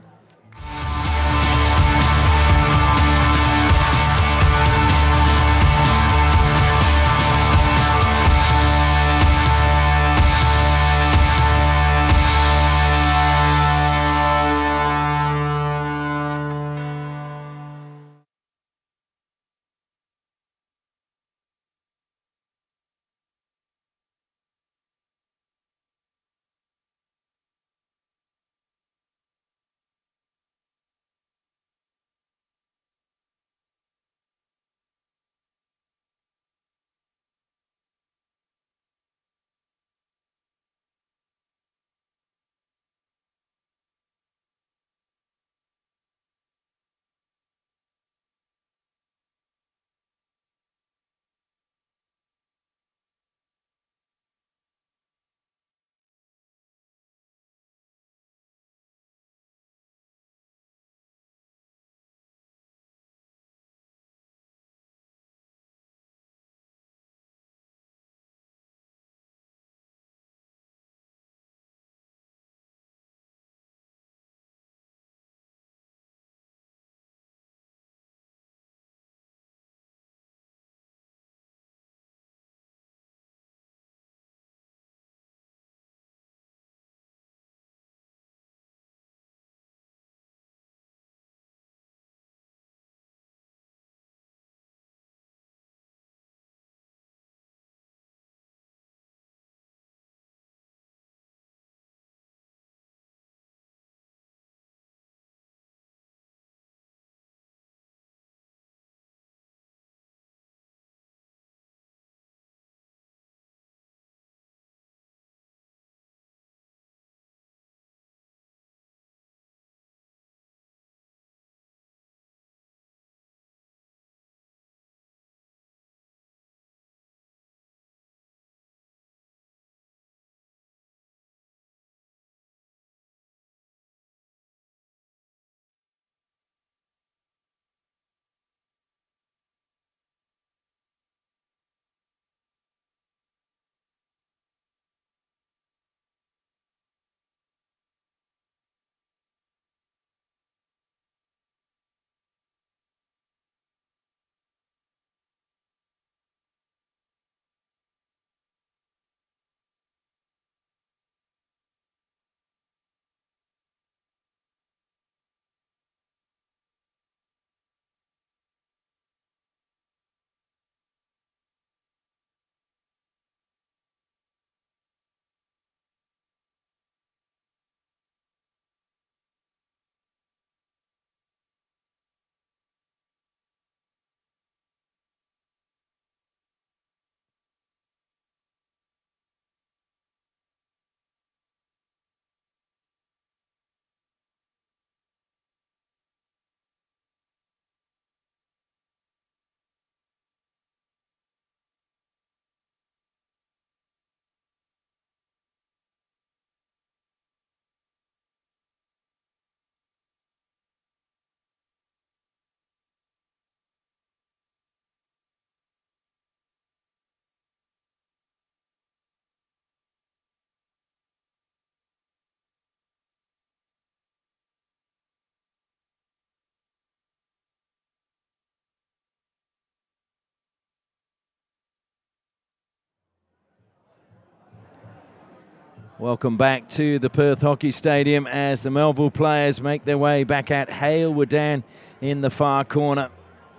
Welcome back to the Perth Hockey Stadium as the Melville players make their way back at Hale. We're down in the far corner.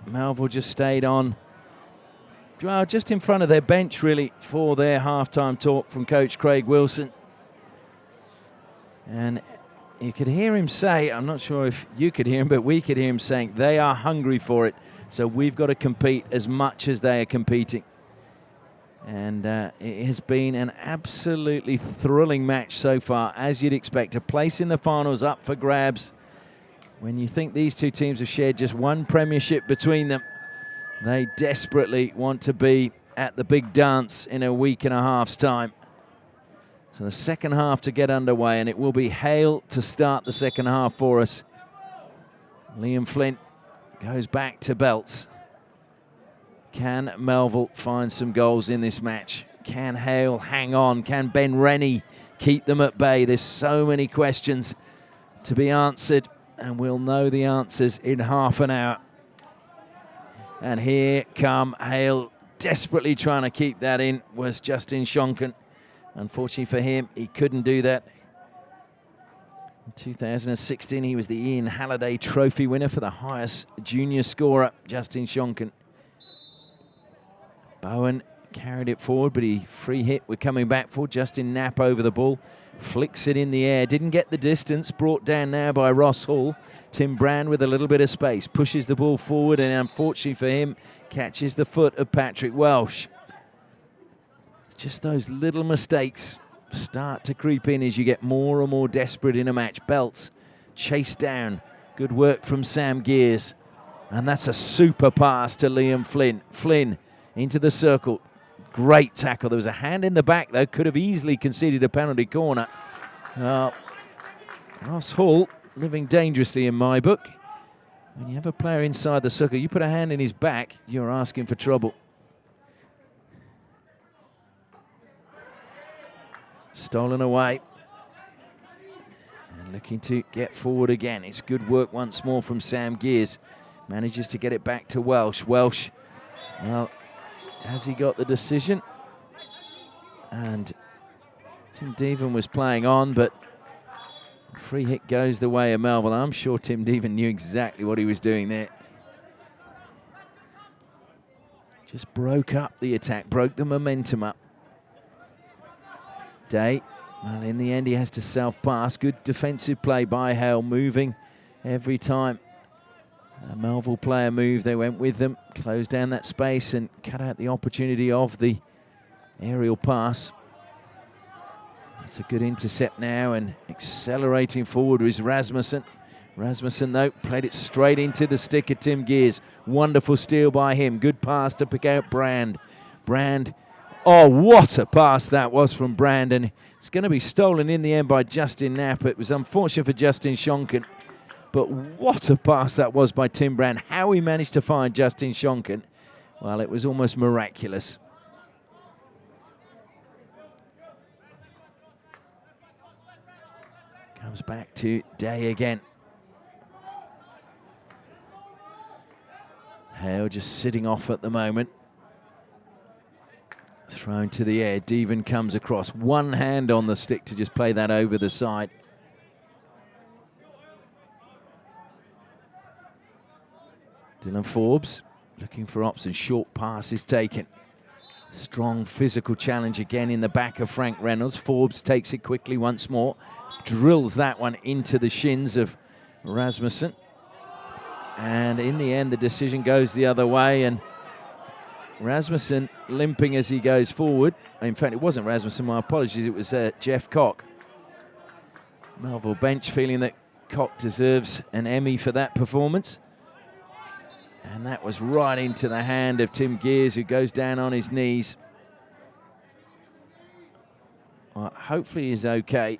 Melville just stayed on, well, just in front of their bench, really, for their halftime talk from Coach Craig Wilson. And you could hear him say, I'm not sure if you could hear him, but we could hear him saying, they are hungry for it. So we've got to compete as much as they are competing. And it has been an absolutely thrilling match so far, as you'd expect. A place in the finals up for grabs. When you think these two teams have shared just one premiership between them, they desperately want to be at the big dance in a week and a half's time. So the second half to get underway, and it will be Hale to start the second half for us. Liam Flynn goes back to belts. Can Melville find some goals in this match? Can Hale hang on? Can Ben Rennie keep them at bay? There's so many questions to be answered, and we'll know the answers in half an hour. And here come Hale, desperately trying to keep that in, was Justin Shonken. Unfortunately for him, he couldn't do that. In 2016, he was the Ian Halliday Trophy winner for the highest junior scorer, Justin Shonken. Bowen carried it forward, but he free hit. We're coming back for Justin Knapp over the ball. Flicks it in the air. Didn't get the distance. Brought down now by Ross Hall. Tim Brand with a little bit of space. Pushes the ball forward, and unfortunately for him, catches the foot of Patrick Welsh. Just those little mistakes start to creep in as you get more and more desperate in a match. Belts chased down. Good work from Sam Gears. And that's a super pass to Liam Flynn. Flynn into the circle. Great tackle. There was a hand in the back, though. Could have easily conceded a penalty corner. Ross Hall living dangerously in my book. When you have a player inside the circle, you put a hand in his back, you're asking for trouble. Stolen away. And looking to get forward again. It's good work once more from Sam Gears. Manages to get it back to Welsh. Welsh, well, has he got the decision? And Tim Deven was playing on, but free hit goes the way of Melville. I'm sure Tim Deven knew exactly what he was doing there. Just broke up the attack, broke the momentum up. Day, well, in the end he has to self-pass. Good defensive play by Hale, moving every time a Melville player moved, they went with them, closed down that space and cut out the opportunity of the aerial pass. That's a good intercept now, and accelerating forward is Rasmussen. Rasmussen, though, played it straight into the stick of Tim Gears. Wonderful steal by him. Good pass to pick out Brand. Brand, oh, what a pass that was from Brand, and it's going to be stolen in the end by Justin Knapp. It was unfortunate for Justin Shonken. But what a pass that was by Tim Brand. How he managed to find Justin Shonken, well, it was almost miraculous. Comes back to Day again. Hale just sitting off at the moment. Thrown to the air. Deven comes across. One hand on the stick to just play that over the side. Dylan Forbes looking for options. Short pass is taken. Strong physical challenge again in the back of Frank Reynolds. Forbes takes it quickly once more. Drills that one into the shins of Rasmussen. And in the end, the decision goes the other way. And Rasmussen limping as he goes forward. In fact, it wasn't Rasmussen, my apologies. It was Jeff Cock. Melville bench feeling that Cock deserves an Emmy for that performance. And that was right into the hand of Tim Gears, who goes down on his knees. Well, hopefully he's okay.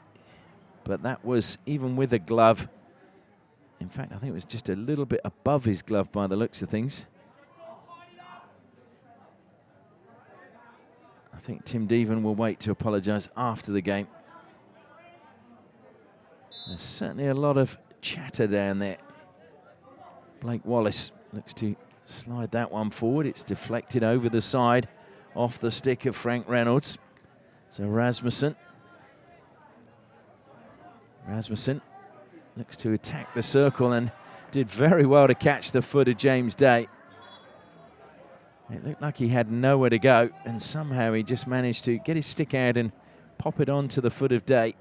But that was, even with a glove, in fact, I think it was just a little bit above his glove by the looks of things. I think Tim Deven will wait to apologise after the game. There's certainly a lot of chatter down there. Blake Wallace looks to slide that one forward. It's deflected over the side off the stick of Frank Reynolds. So Rasmussen Rasmussen looks to attack the circle and did very well to catch the foot of James Day. It looked like he had nowhere to go, and somehow he just managed to get his stick out and pop it onto the foot of Day.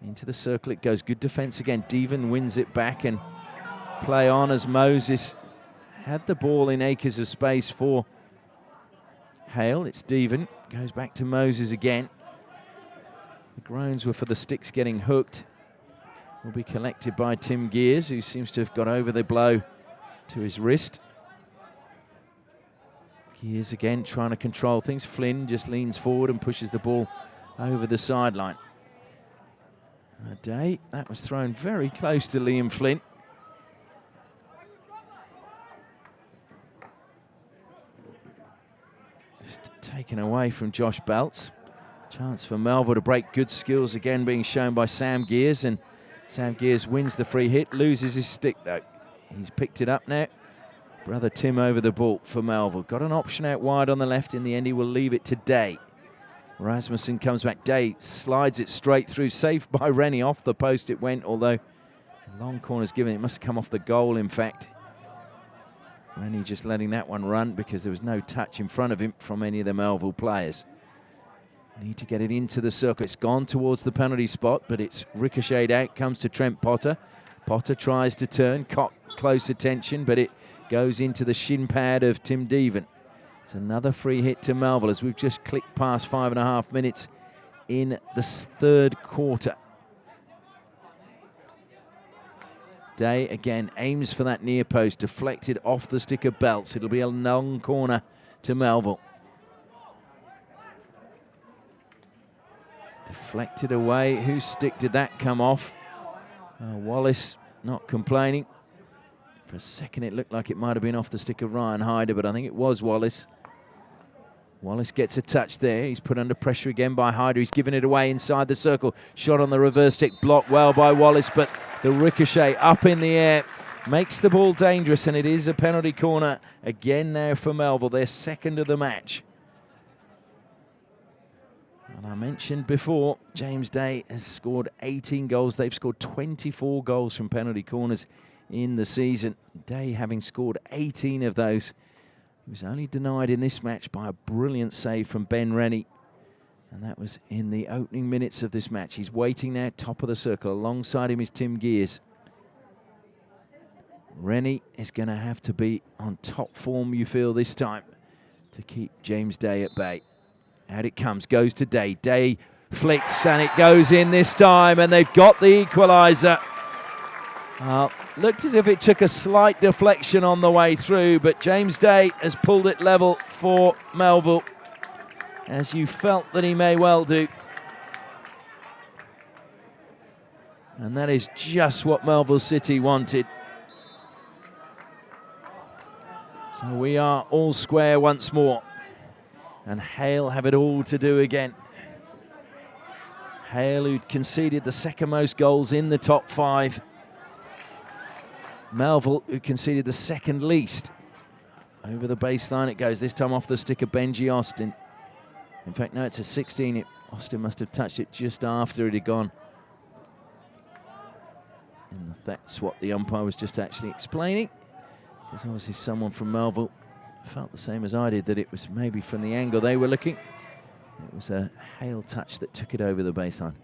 Into the circle it goes. Good defense again. Deven wins it back and play on as Moses had the ball in acres of space for Hale. It's Deven. Goes back to Moses again. The groans were for the sticks getting hooked. Will be collected by Tim Gears, who seems to have got over the blow to his wrist. Gears again trying to control things. Flynn just leans forward and pushes the ball over the sideline. Day, that was thrown very close to Liam Flynn. Just taken away from Josh Belts. Chance for Melville to break. Good skills again being shown by Sam Gears, and Sam Gears wins the free hit, loses his stick though. He's picked it up now. Brother Tim over the ball for Melville. Got an option out wide on the left. In the end, he will leave it to Day. Rasmussen comes back. Day slides it straight through. Saved by Rennie. Off the post it went, although the long corner's given. It must have come off the goal, in fact. Rennie just letting that one run because there was no touch in front of him from any of the Melville players. Need to get it into the circle. It's gone towards the penalty spot, but it's ricocheted out. Comes to Trent Potter. Potter tries to turn. Caught close attention, but it goes into the shin pad of Tim Deven. It's another free hit to Melville as we've just clicked past 5.5 minutes in the third quarter. Day again aims for that near post, deflected off the stick of Belts. It'll be a long corner to Melville. Deflected away. Whose stick did that come off? Wallace not complaining. For a second it looked like it might have been off the stick of Ryan Hyder, but I think it was Wallace. Wallace gets a touch there. He's put under pressure again by Hyder. He's given it away inside the circle. Shot on the reverse stick, blocked well by Wallace, but the ricochet up in the air makes the ball dangerous, and it is a penalty corner again now for Melville, their second of the match. And I mentioned before, James Day has scored 18 goals. They've scored 24 goals from penalty corners in the season. Day having scored 18 of those. He was only denied in this match by a brilliant save from Ben Rennie. And that was in the opening minutes of this match. He's waiting now, top of the circle. Alongside him is Tim Gears. Rennie is going to have to be on top form, you feel, this time to keep James Day at bay. Out it comes, goes to Day. Day flicks and it goes in this time, and they've got the equaliser. Looked as if it took a slight deflection on the way through, but James Day has pulled it level for Melville, as you felt that he may well do. And that is just what Melville City wanted. So we are all square once more. And Hale have it all to do again. Hale, who'd conceded the second most goals in the top 5. Melville, who conceded the second least. Over the baseline it goes, this time off the stick of Benji Austin. In fact, no, it's a 16. Austin must have touched it just after it had gone. And that's what the umpire was just actually explaining. There's obviously someone from Melville felt the same as I did, that it was maybe from the angle they were looking. It was a Hale touch that took it over the baseline.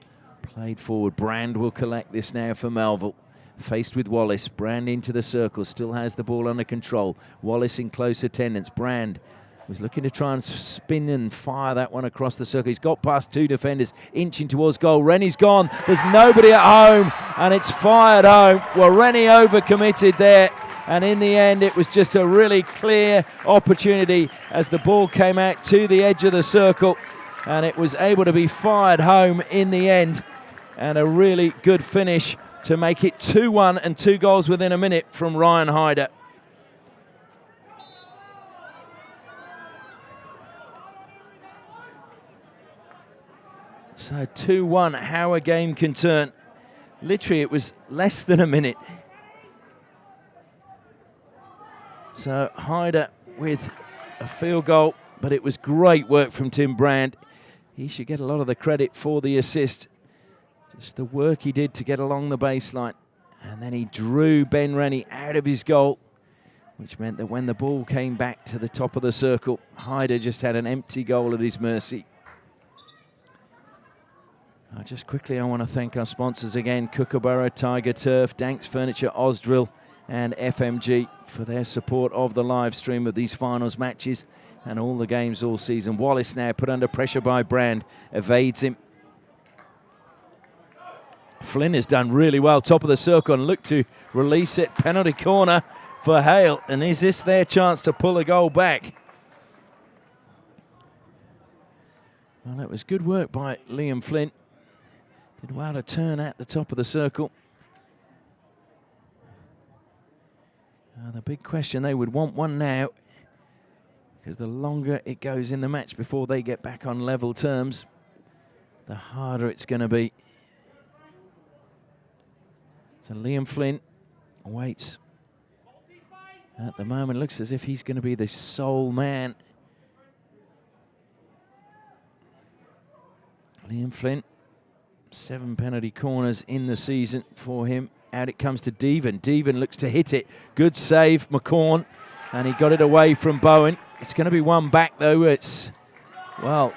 Played forward. Brand will collect this now for Melville. Faced with Wallace. Brand into the circle. Still has the ball under control. Wallace in close attendance. Brand was looking to try and spin and fire that one across the circle. He's got past 2 defenders, inching towards goal. Rennie's gone. There's nobody at home, and it's fired home. Well, Rennie overcommitted there. And in the end, it was just a really clear opportunity as the ball came out to the edge of the circle. And it was able to be fired home in the end. And a really good finish to make it 2-1 and 2 goals within a minute from Ryan Hyder. So 2-1, how a game can turn. Literally, it was less than a minute. So Hyder with a field goal, but it was great work from Tim Brand. He should get a lot of the credit for the assist. Just the work he did to get along the baseline. And then he drew Ben Rennie out of his goal, which meant that when the ball came back to the top of the circle, Hyder just had an empty goal at his mercy. Just quickly, I want to thank our sponsors again, Kookaburra, Tiger Turf, Danks Furniture, Osdrill and FMG for their support of the live stream of these finals matches and all the games all season. Wallace now put under pressure by Brand, evades him. Flynn has done really well, top of the circle, and looked to release it. Penalty corner for Hale, and is this their chance to pull a goal back? Well, it was good work by Liam Flynn. Did well to turn at the top of the circle. The big question, they would want one now, because the longer it goes in the match before they get back on level terms, the harder it's going to be. So Liam Flynn waits. At the moment, looks as if he's going to be the sole man. Liam Flynn, 7 penalty corners in the season for him. Out it comes to Deven. Deven looks to hit it. Good save, McCorn. And he got it away from Bowen. It's going to be one back, though. It's, well,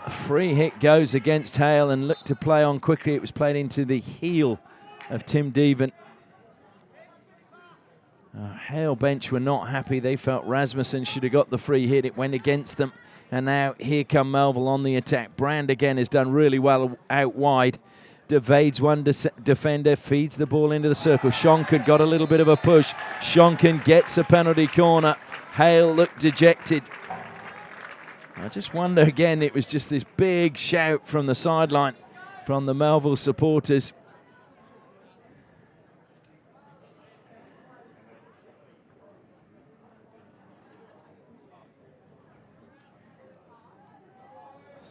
a free hit goes against Hale and looked to play on quickly. It was played into the heel of Tim Deven. Hale bench were not happy. They felt Rasmussen should have got the free hit. It went against them. And now here come Melville on the attack. Brand again has done really well out wide. Evades one defender, feeds the ball into the circle. Shonkin got a little bit of a push. Shonkin gets a penalty corner. Hale looked dejected. I just wonder again, it was just this big shout from the sideline from the Melville supporters.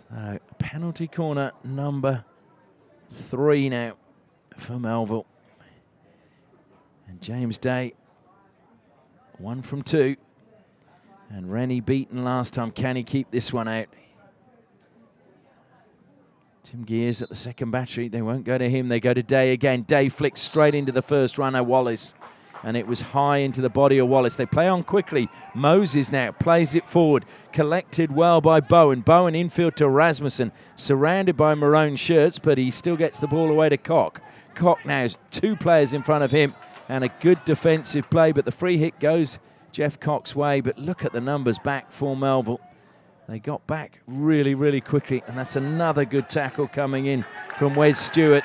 So penalty corner number 3 now for Melville. And James Day, 1 from 2. And Rennie beaten last time. Can he keep this one out? Tim Gears at the second battery. They won't go to him. They go to Day again. Day flicks straight into the first runner, Wallace. And it was high into the body of Wallace. They play on quickly. Moses now plays it forward. Collected well by Bowen. Bowen infield to Rasmussen. Surrounded by maroon shirts, but he still gets the ball away to Koch. Koch now has 2 players in front of him and a good defensive play, but the free hit goes Jeff Koch's way. But look at the numbers back for Melville. They got back really, really quickly, and that's another good tackle coming in from Wes Stewart.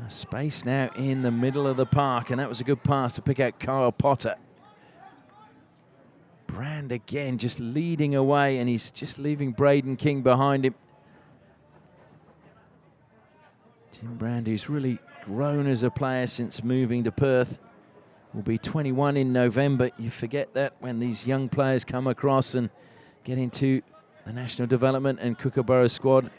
Space now in the middle of the park, and that was a good pass to pick out Kyle Potter. Brand again just leading away, and he's just leaving Braden King behind him. Tim Brand, who's really grown as a player since moving to Perth, will be 21 in November. You forget that when these young players come across and get into the national development and Kookaburra squad.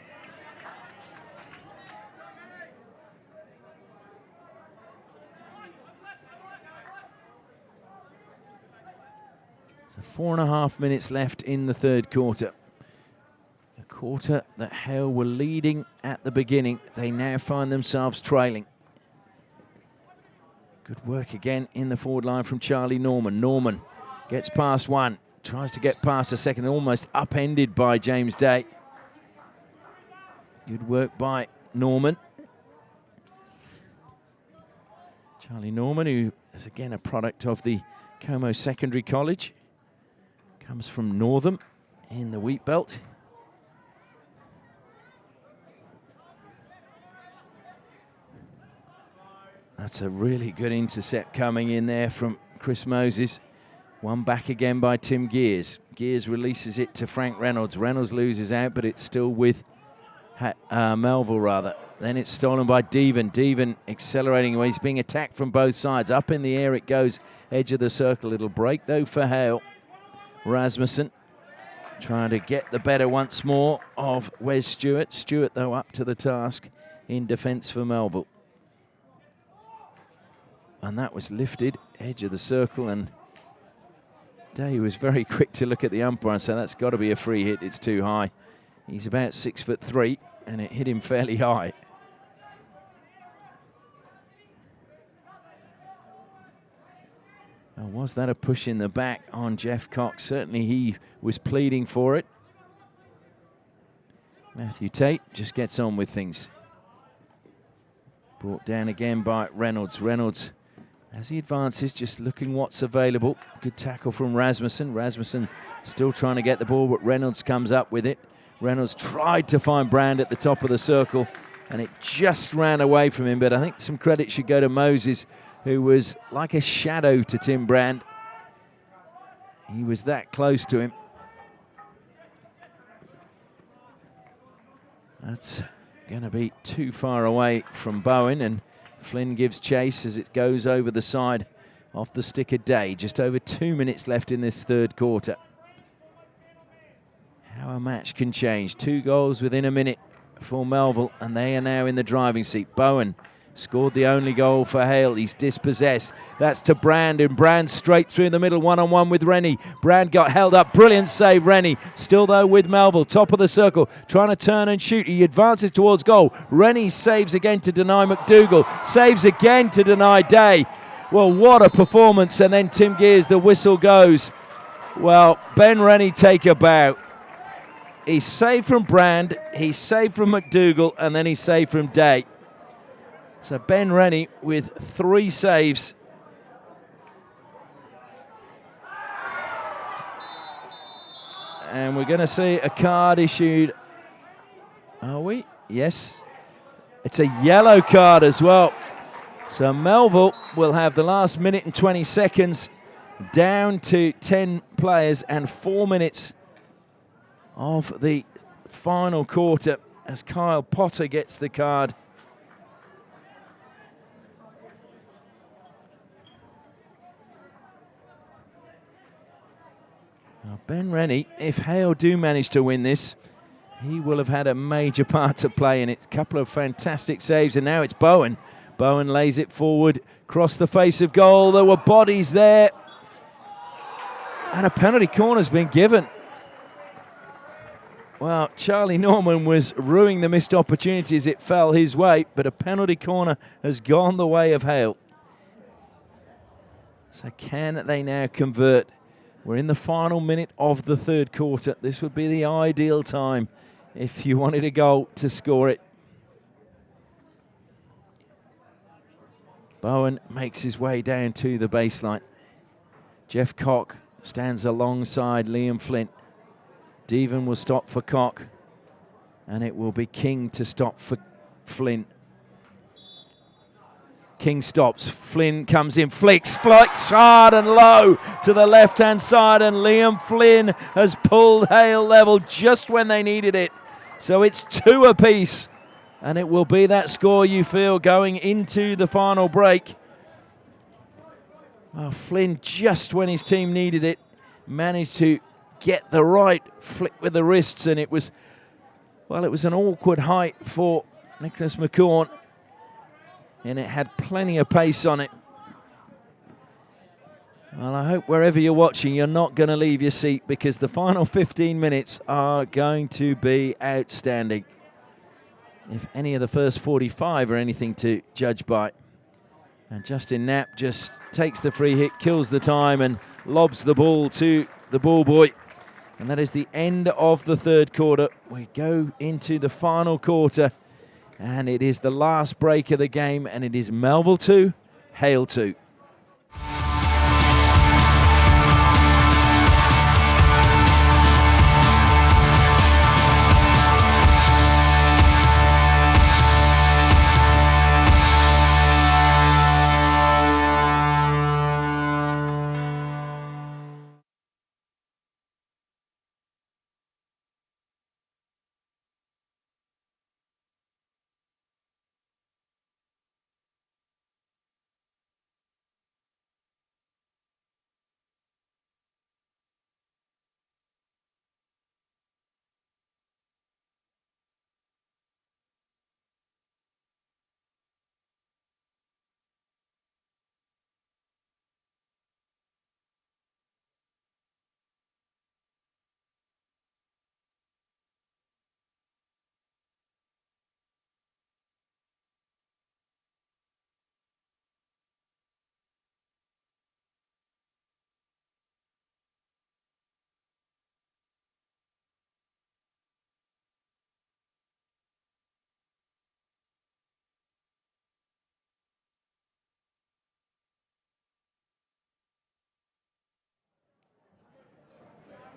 So 4.5 minutes left in the third quarter. A quarter that Hale were leading at the beginning. They now find themselves trailing. Good work again in the forward line from Charlie Norman. Norman gets past one, tries to get past a second, almost upended by James Day. Good work by Norman. Charlie Norman, who is again a product of the Como Secondary College. Comes from Northam in the wheat belt. That's a really good intercept coming in there from Chris Moses. One back again by Tim Gears. Gears releases it to Frank Reynolds. Reynolds loses out, but it's still with Melville rather. Then it's stolen by Deven. Deven accelerating away. He's being attacked from both sides. Up in the air it goes, edge of the circle. It'll break though for Hale. Rasmussen trying to get the better once more of Wes Stewart. Stewart, though, up to the task in defence for Melville. And that was lifted, edge of the circle, and Day was very quick to look at the umpire and say that's got to be a free hit, it's too high. He's about 6'3", and it hit him fairly high. Oh, was that a push in the back on Jeff Cox? Certainly he was pleading for it. Matthew Tate just gets on with things. Brought down again by Reynolds. Reynolds, as he advances, just looking what's available. Good tackle from Rasmussen. Rasmussen still trying to get the ball, but Reynolds comes up with it. Reynolds tried to find Brand at the top of the circle, and it just ran away from him. But I think some credit should go to Moses, who was like a shadow to Tim Brand. He was that close to him. That's going to be too far away from Bowen, and Flynn gives chase as it goes over the side off the stick of Day. Just over 2 minutes left in this third quarter. How a match can change. 2 goals within a minute for Melville, and they are now in the driving seat. Bowen scored the only goal for Hale. He's dispossessed. That's to Brand, and Brand straight through the middle, one-on-one with Rennie. Brand got held up. Brilliant save, Rennie. Still, though, with Melville. Top of the circle, trying to turn and shoot. He advances towards goal. Rennie saves again to deny McDougall. Saves again to deny Day. Well, what a performance. And then Tim Gears, the whistle goes. Well, Ben Rennie take a bow. He's saved from Brand, he's saved from McDougall, and then he's saved from Day. So Ben Rennie with 3 saves. And we're going to see a card issued. Are we? Yes. It's a yellow card as well. So Melville will have the last minute and 20 seconds down to 10 players and 4 minutes of the final quarter as Kyle Potter gets the card. Now Ben Rennie, if Hale do manage to win this, he will have had a major part to play in it. A couple of fantastic saves, and now it's Bowen. Bowen lays it forward, across the face of goal. There were bodies there, and a penalty corner's been given. Well, Charlie Norman was ruining the missed opportunity as it fell his way, but a penalty corner has gone the way of Hale. So can they now convert? We're in the final minute of the third quarter. This would be the ideal time if you wanted a goal to score it. Bowen makes his way down to the baseline. Jeff Cock stands alongside Liam Flynn. Devon will stop for Cock, and it will be King to stop for Flynn. King stops, Flynn comes in, flicks hard and low to the left-hand side, and Liam Flynn has pulled Hale level just when they needed it. So it's 2 apiece, and it will be that score you feel going into the final break. Well, Flynn, just when his team needed it, managed to get the right flick with the wrists, and it was an awkward height for Nicholas McCorn, and it had plenty of pace on it. Well, I hope wherever you're watching, you're not going to leave your seat, because the final 15 minutes are going to be outstanding. If any of the first 45 are anything to judge by. And Justin Knapp just takes the free hit, kills the time, and lobs the ball to the ball boy. And that is the end of the third quarter. We go into the final quarter, and it is the last break of the game, and it is Melville 2, Hale 2.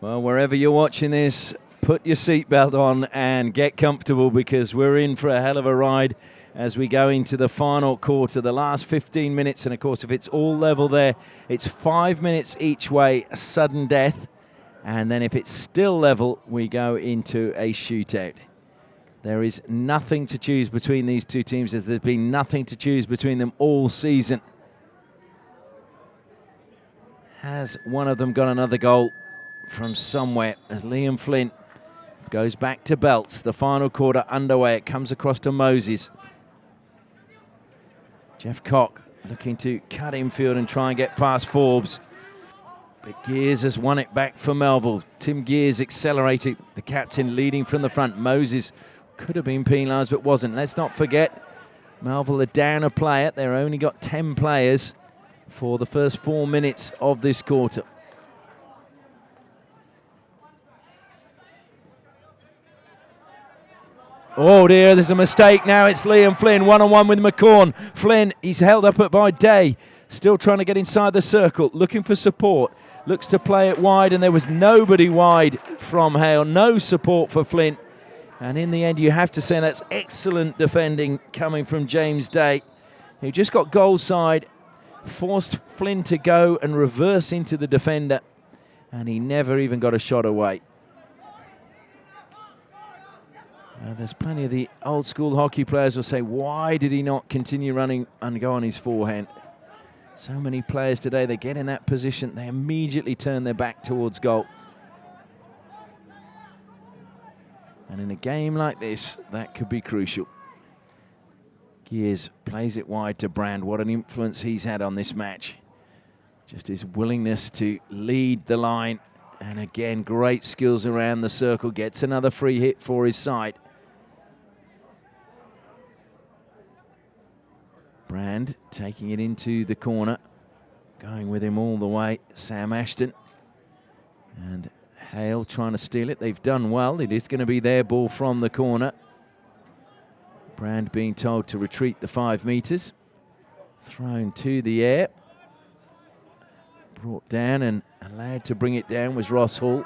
Well, wherever you're watching this, put your seatbelt on and get comfortable, because we're in for a hell of a ride as we go into the final quarter, the last 15 minutes. And, of course, if it's all level there, it's 5 minutes each way, a sudden death. And then if it's still level, we go into a shootout. There is nothing to choose between these two teams, as there's been nothing to choose between them all season. Has one of them got another goal from somewhere, as Liam Flynn goes back to Belts? The final quarter underway. It comes across to Moses. Jeff Cock looking to cut infield and try and get past Forbes. But Gears has won it back for Melville. Tim Gears accelerated, the captain leading from the front. Moses could have been penalised but wasn't. Let's not forget, Melville are down a player. They've only got 10 players for the first 4 minutes of this quarter. Oh dear, there's a mistake now. It's Liam Flynn, one-on-one with McCorn. Flynn, he's held up by Day. Still trying to get inside the circle, looking for support. Looks to play it wide, and there was nobody wide from Hale. No support for Flynn. And in the end, you have to say that's excellent defending coming from James Day, who just got goal side, forced Flynn to go and reverse into the defender, and he never even got a shot away. There's plenty of the old school hockey players will say, why did he not continue running and go on his forehand? So many players today, they get in that position, they immediately turn their back towards goal. And in a game like this, that could be crucial. Gears plays it wide to Brand. What an influence he's had on this match. Just his willingness to lead the line. And again, great skills around the circle. Gets another free hit for his side. Brand taking it into the corner. Going with him all the way, Sam Ashton. And Hale trying to steal it. They've done well. It is going to be their ball from the corner. Brand being told to retreat the 5 metres. Thrown to the air. Brought down and allowed to bring it down was Ross Hall.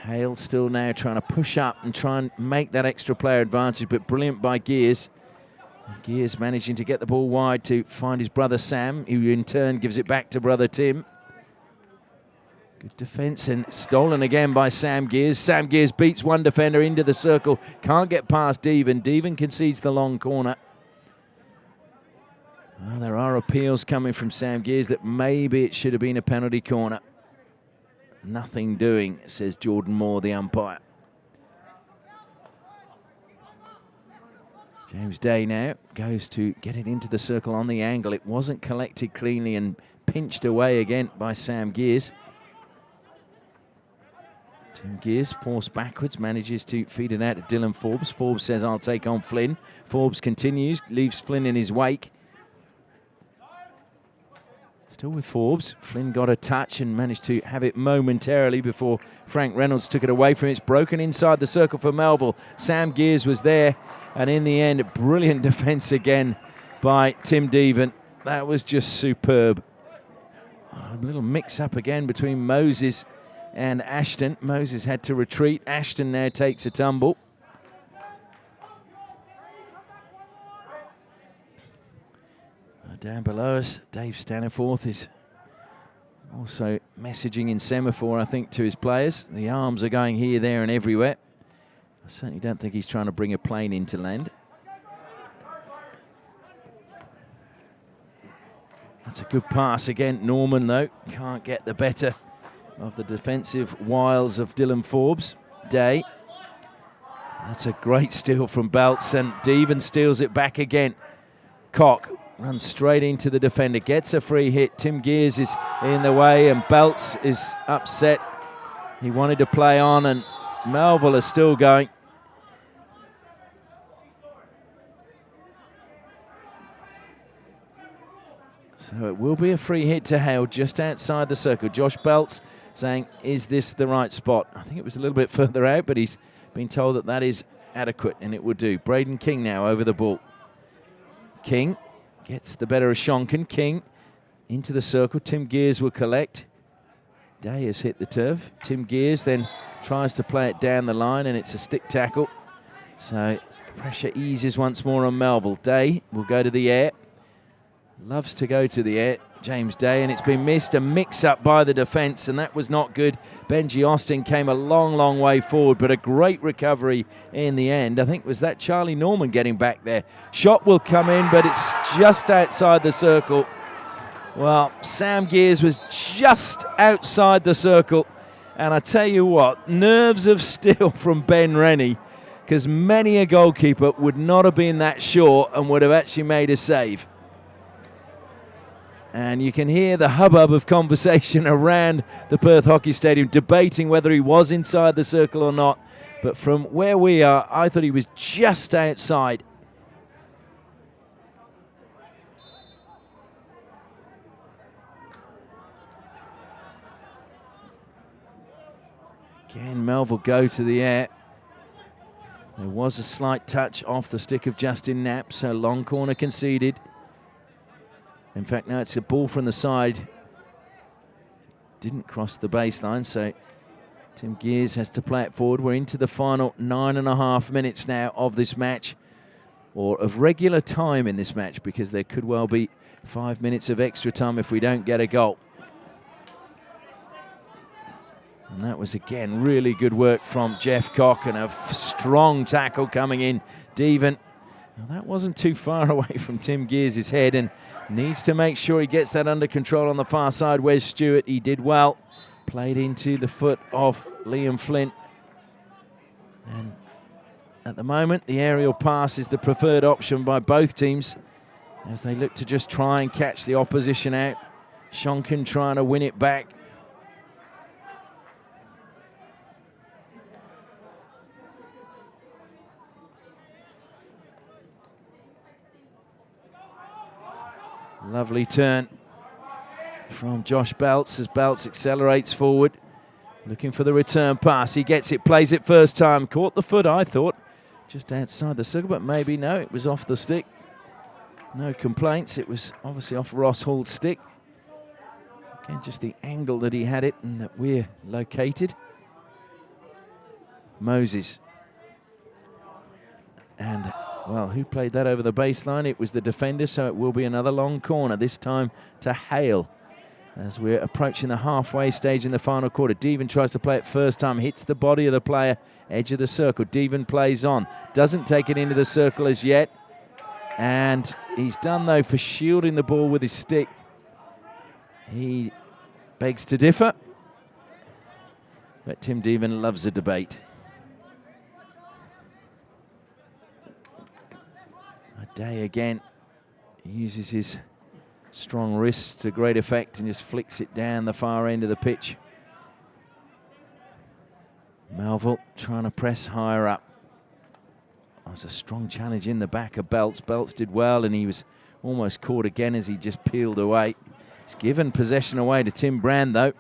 Hale still now trying to push up and try and make that extra player advantage, but brilliant by Gears. And Gears managing to get the ball wide to find his brother Sam, who in turn gives it back to brother Tim. Good defence and stolen again by Sam Gears. Sam Gears beats one defender into the circle. Can't get past Deven. Deven concedes the long corner. Well, there are appeals coming from Sam Gears that maybe it should have been a penalty corner. Nothing doing, says Jordan Moore, the umpire. James Day now goes to get it into the circle on the angle. It wasn't collected cleanly and pinched away again by Sam Gears. Tim Gears forced backwards, manages to feed it out to Dylan Forbes. Forbes says, I'll take on Flynn. Forbes continues, leaves Flynn in his wake. Still with Forbes. Flynn got a touch and managed to have it momentarily before Frank Reynolds took it away from him. It's broken inside the circle for Melville. Sam Gears was there, and in the end, brilliant defence again by Tim Deven. That was just superb. A little mix-up again between Moses and Ashton. Moses had to retreat. Ashton now takes a tumble. Down below us, Dave Staniforth is also messaging in semaphore, I think, to his players. The arms are going here, there and everywhere. I certainly don't think he's trying to bring a plane into land. That's a good pass again. Norman, though, can't get the better of the defensive wiles of Dylan Forbes. Day. That's a great steal from Belts, and Deven steals it back again. Cock runs straight into the defender, gets a free hit. Tim Gears is in the way, and Belts is upset. He wanted to play on, and Melville is still going. So it will be a free hit to Hale just outside the circle. Josh Belts saying, is this the right spot? I think it was a little bit further out, but he's been told that that is adequate, and it will do. Braden King now over the ball. King gets the better of Shonkin. King into the circle. Tim Gears will collect. Day has hit the turf. Tim Gears then tries to play it down the line, and it's a stick tackle. So pressure eases once more on Melville. Day will go to the air. Loves to go to the air, James Day, and it's been missed. A mix-up by the defence, and that was not good. Benji Austin came a long, long way forward, but a great recovery in the end. I think was that Charlie Norman getting back there. Shot will come in, but it's just outside the circle. Well, Sam Gears was just outside the circle, and I tell you what, nerves of steel from Ben Rennie, because many a goalkeeper would not have been that sure and would have actually made a save. And you can hear the hubbub of conversation around the Perth Hockey Stadium, debating whether he was inside the circle or not. But from where we are, I thought he was just outside. Again, Melville go to the air. There was a slight touch off the stick of Justin Knapp, so long corner conceded. In fact, now it's a ball from the side. Didn't cross the baseline, so Tim Gears has to play it forward. We're into the final 9.5 minutes now of this match, or of regular time in this match, because there could well be 5 minutes of extra time if we don't get a goal. And that was, again, really good work from Jeff Cock, and a strong tackle coming in. Devon, well, that wasn't too far away from Tim Gears' head, and needs to make sure he gets that under control on the far side. Wes Stewart, he did well. Played into the foot of Liam Flynn. And at the moment, the aerial pass is the preferred option by both teams as they look to just try and catch the opposition out. Shonkin trying to win it back. Lovely turn from Josh Belts as Belts accelerates forward, looking for the return pass. He gets it, plays it first time. Caught the foot, I thought, just outside the circle, but maybe no, it was off the stick. No complaints, it was obviously off Ross Hall's stick. Again, just the angle that he had it and that we're located. Moses. And well, who played that over the baseline? It was the defender, so it will be another long corner, this time to Hale. As we're approaching the halfway stage in the final quarter. Devon tries to play it first time, hits the body of the player, edge of the circle. Devon plays on, doesn't take it into the circle as yet. And he's done, though, for shielding the ball with his stick. He begs to differ. But Tim Devon loves a debate. Day again uses his strong wrists to great effect and just flicks it down the far end of the pitch. Melville trying to press higher up. That was a strong challenge in the back of Belts. Belts did well, and he was almost caught again as he just peeled away. He's given possession away to Tim Brand, though.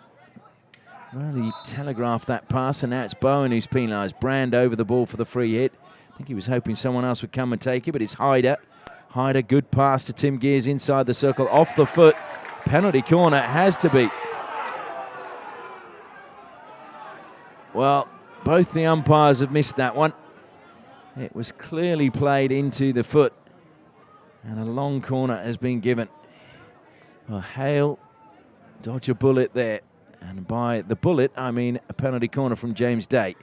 Well, he telegraphed that pass, and now it's Bowen who's penalised. Brand over the ball for the free hit. I think he was hoping someone else would come and take it, but it's Hyder. Hyder, good pass to Tim Gears inside the circle, off the foot. Penalty corner, has to be. Well, both the umpires have missed that one. It was clearly played into the foot, and a long corner has been given. Well, Hale dodge a bullet there, and by the bullet, I mean a penalty corner from James Day,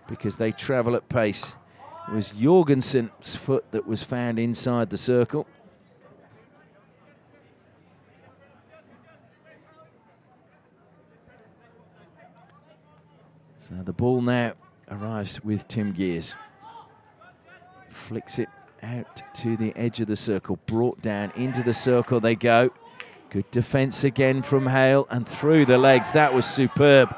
because they travel at pace. It was Jorgensen's foot that was found inside the circle. So the ball now arrives with Tim Gears. Flicks it out to the edge of the circle. Brought down into the circle they go. Good defence again from Hale and through the legs. That was superb.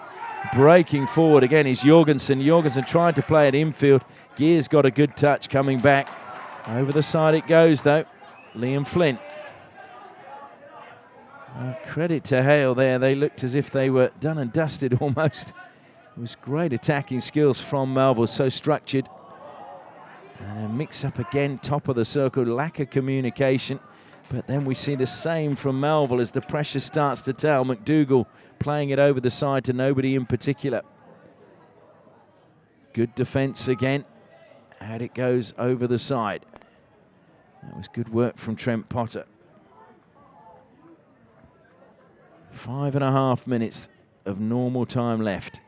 Breaking forward again is Jorgensen. Jorgensen trying to play it infield. Gears got a good touch coming back. Over the side it goes, though. Liam Flynn. Credit to Hale there. They looked as if they were done and dusted almost. It was great attacking skills from Melville, so structured. And a mix-up again, top of the circle, lack of communication. But then we see the same from Melville as the pressure starts to tell. McDougall playing it over the side to nobody in particular. Good defence again. And it goes over the side. That was good work from Trent Potter. 5.5 minutes of normal time left.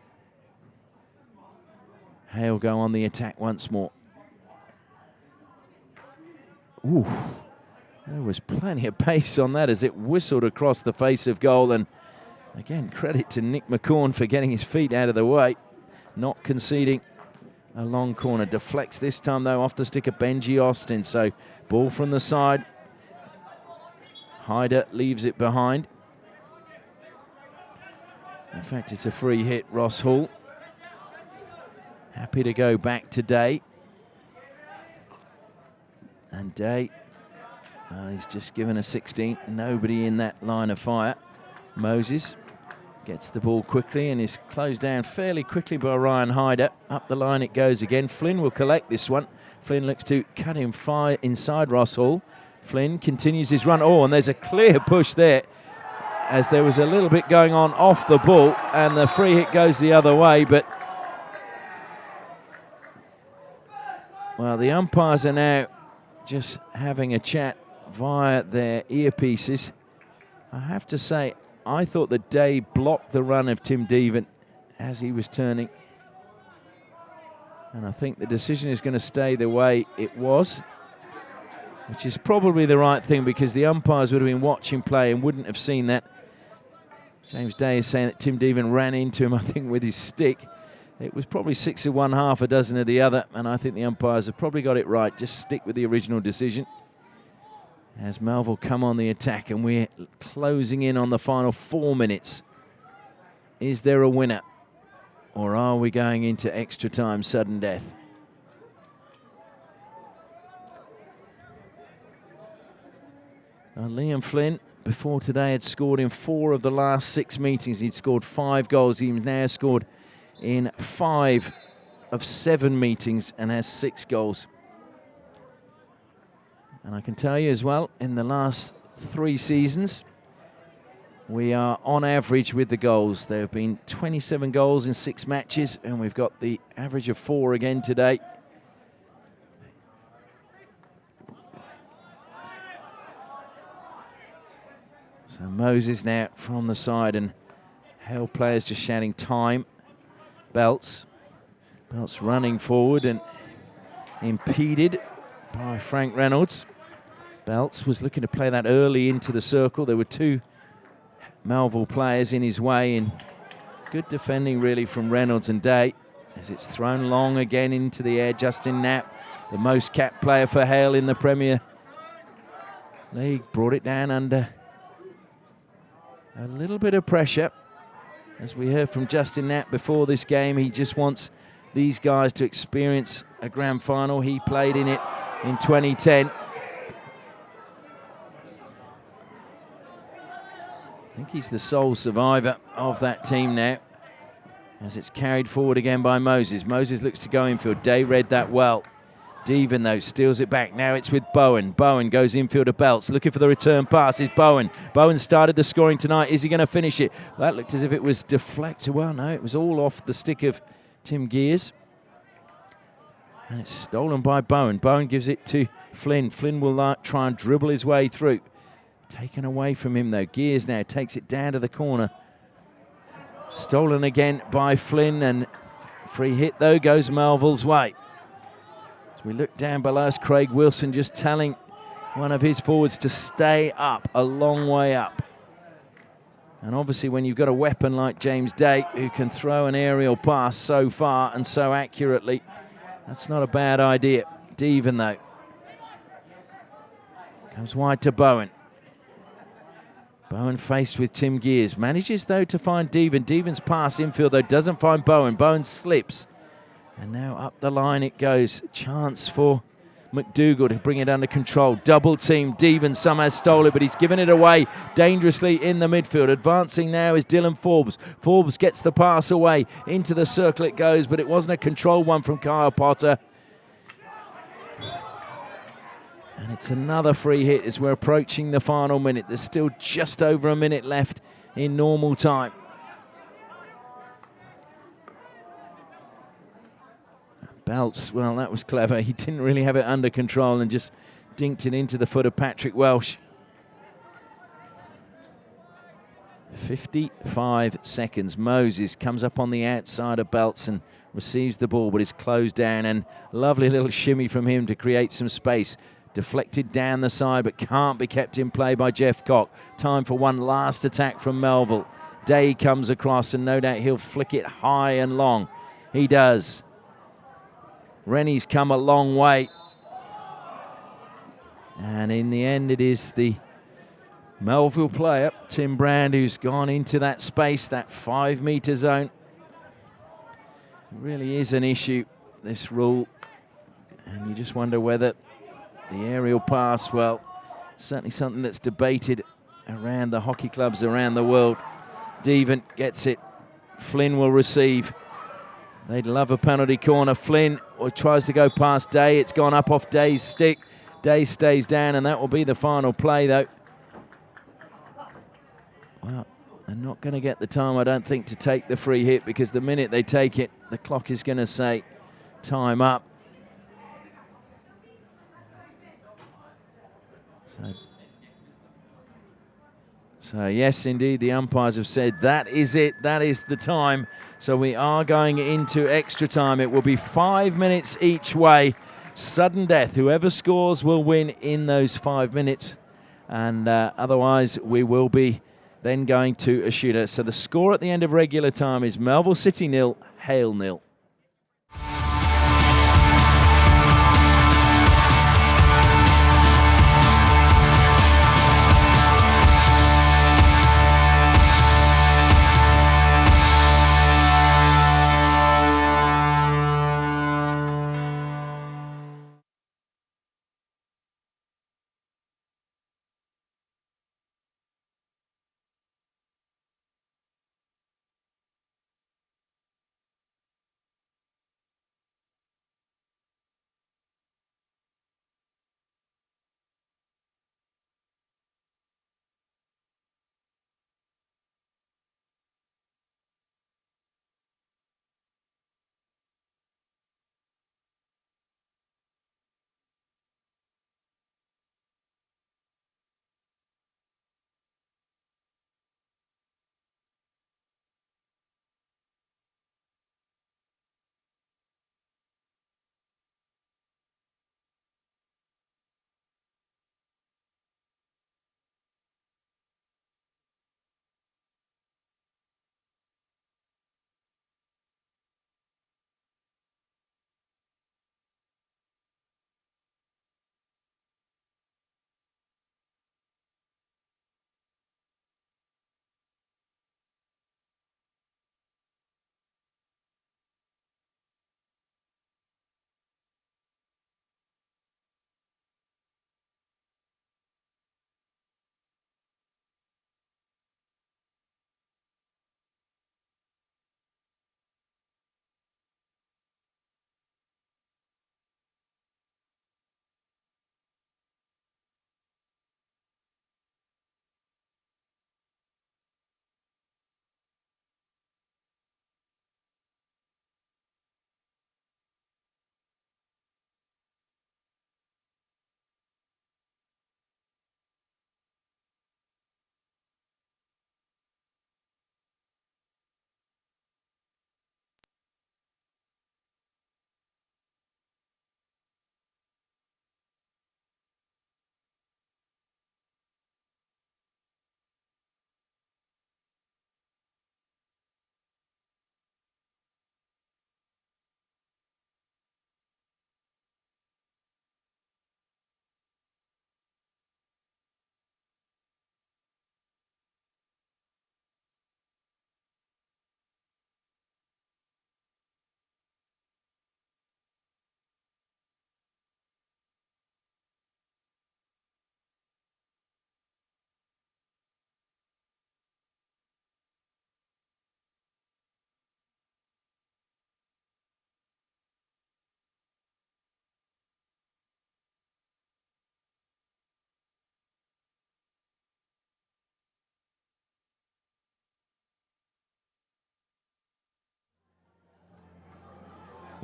Hale go on the attack once more. Ooh, there was plenty of pace on that as it whistled across the face of goal. And again, credit to Nick McCorn for getting his feet out of the way, not conceding a long corner. Deflects this time, though, off the stick of Benji Austin. So ball from the side. Hyder leaves it behind. In fact, it's a free hit, Ross Hall. Happy to go back to Day. And Day, he's just given a 16. Nobody in that line of fire. Moses gets the ball quickly and is closed down fairly quickly by Ryan Hyder. Up the line it goes again. Flynn will collect this one. Flynn looks to cut him far inside Ross Hall. Flynn continues his run. Oh, and there's a clear push there, as there was a little bit going on off the ball, and the free hit goes the other way. But, well, the umpires are now just having a chat via their earpieces. I have to say, I thought that Day blocked the run of Tim Deven as he was turning. And I think the decision is going to stay the way it was, which is probably the right thing, because the umpires would have been watching play and wouldn't have seen that. James Day is saying that Tim Deven ran into him, I think, with his stick. It was probably 6 of one, half a dozen of the other, and I think the umpires have probably got it right. Just stick with the original decision. As Melville come on the attack, and we're closing in on the final 4 minutes. Is there a winner, or are we going into extra time, sudden death? Liam Flynn, before today, had scored in 4 of the last 6 meetings. He'd scored 5 goals. He's now scored in 5 of 7 meetings and has 6 goals. And I can tell you as well, in the last 3 seasons, we are on average with the goals. There have been 27 goals in 6 matches, and we've got the average of 4 again today. So Moses now from the side, and Hale players just shouting time. Belts running forward and impeded by Frank Reynolds. Belts was looking to play that early into the circle. There were 2 Melville players in his way, and good defending really from Reynolds and Day, as it's thrown long again into the air. Justin Knapp, the most capped player for Hale in the Premier League, brought it down under a little bit of pressure. As we heard from Justin Knapp before this game, he just wants these guys to experience a grand final. He played in it in 2010. I think he's the sole survivor of that team now, as it's carried forward again by Moses. Moses looks to go infield. Day read that well. Deven, though, steals it back. Now it's with Bowen. Bowen goes infield to Belts, looking for the return pass. Is Bowen. Bowen started the scoring tonight. Is he going to finish it? That looked as if it was deflected. Well, no, it was all off the stick of Tim Gears. And it's stolen by Bowen. Bowen gives it to Flynn. Flynn will try and dribble his way through. Taken away from him, though. Gears now takes it down to the corner. Stolen again by Flynn, and free hit, though, goes Melville's way. We look down below us, Craig Wilson just telling one of his forwards to stay up, a long way up. And obviously when you've got a weapon like James Day, who can throw an aerial pass so far and so accurately, that's not a bad idea. Deven, though, comes wide to Bowen. Bowen faced with Tim Gears. Manages, though, to find Deven. Deven's pass infield, though, doesn't find Bowen. Bowen slips. And now up the line it goes. Chance for McDougall to bring it under control. Double team. Deven somehow stole it, but he's given it away dangerously in the midfield. Advancing now is Dylan Forbes. Forbes gets the pass away. Into the circle it goes, but it wasn't a controlled one from Kyle Potter. And it's another free hit as we're approaching the final minute. There's still just over a minute left in normal time. Belts, well, that was clever. He didn't really have it under control and just dinked it into the foot of Patrick Welsh. 55 seconds. Moses comes up on the outside of Belts and receives the ball, but is closed down. And lovely little shimmy from him to create some space. Deflected down the side, but can't be kept in play by Jeff Cock. Time for one last attack from Melville. Day comes across, and no doubt he'll flick it high and long. He does. Rennie's come a long way. And in the end, it is the Melville player, Tim Brand, who's gone into that space, that 5-metre zone. It really is an issue, this rule. And you just wonder whether the aerial pass, well, certainly something that's debated around the hockey clubs around the world. Devon gets it. Flynn will receive. They'd love a penalty corner. Flynn tries to go past Day. It's gone up off Day's stick. Day stays down, and that will be the final play, though. Well, they're not going to get the time, I don't think, to take the free hit, because the minute they take it, the clock is going to say time up. So yes, indeed, the umpires have said that is it, that is the time. So we are going into extra time. It will be 5 minutes each way. Sudden death. Whoever scores will win in those 5 minutes. And otherwise, we will be then going to a shootout. So the score at the end of regular time is Melville City 0, Hale 0.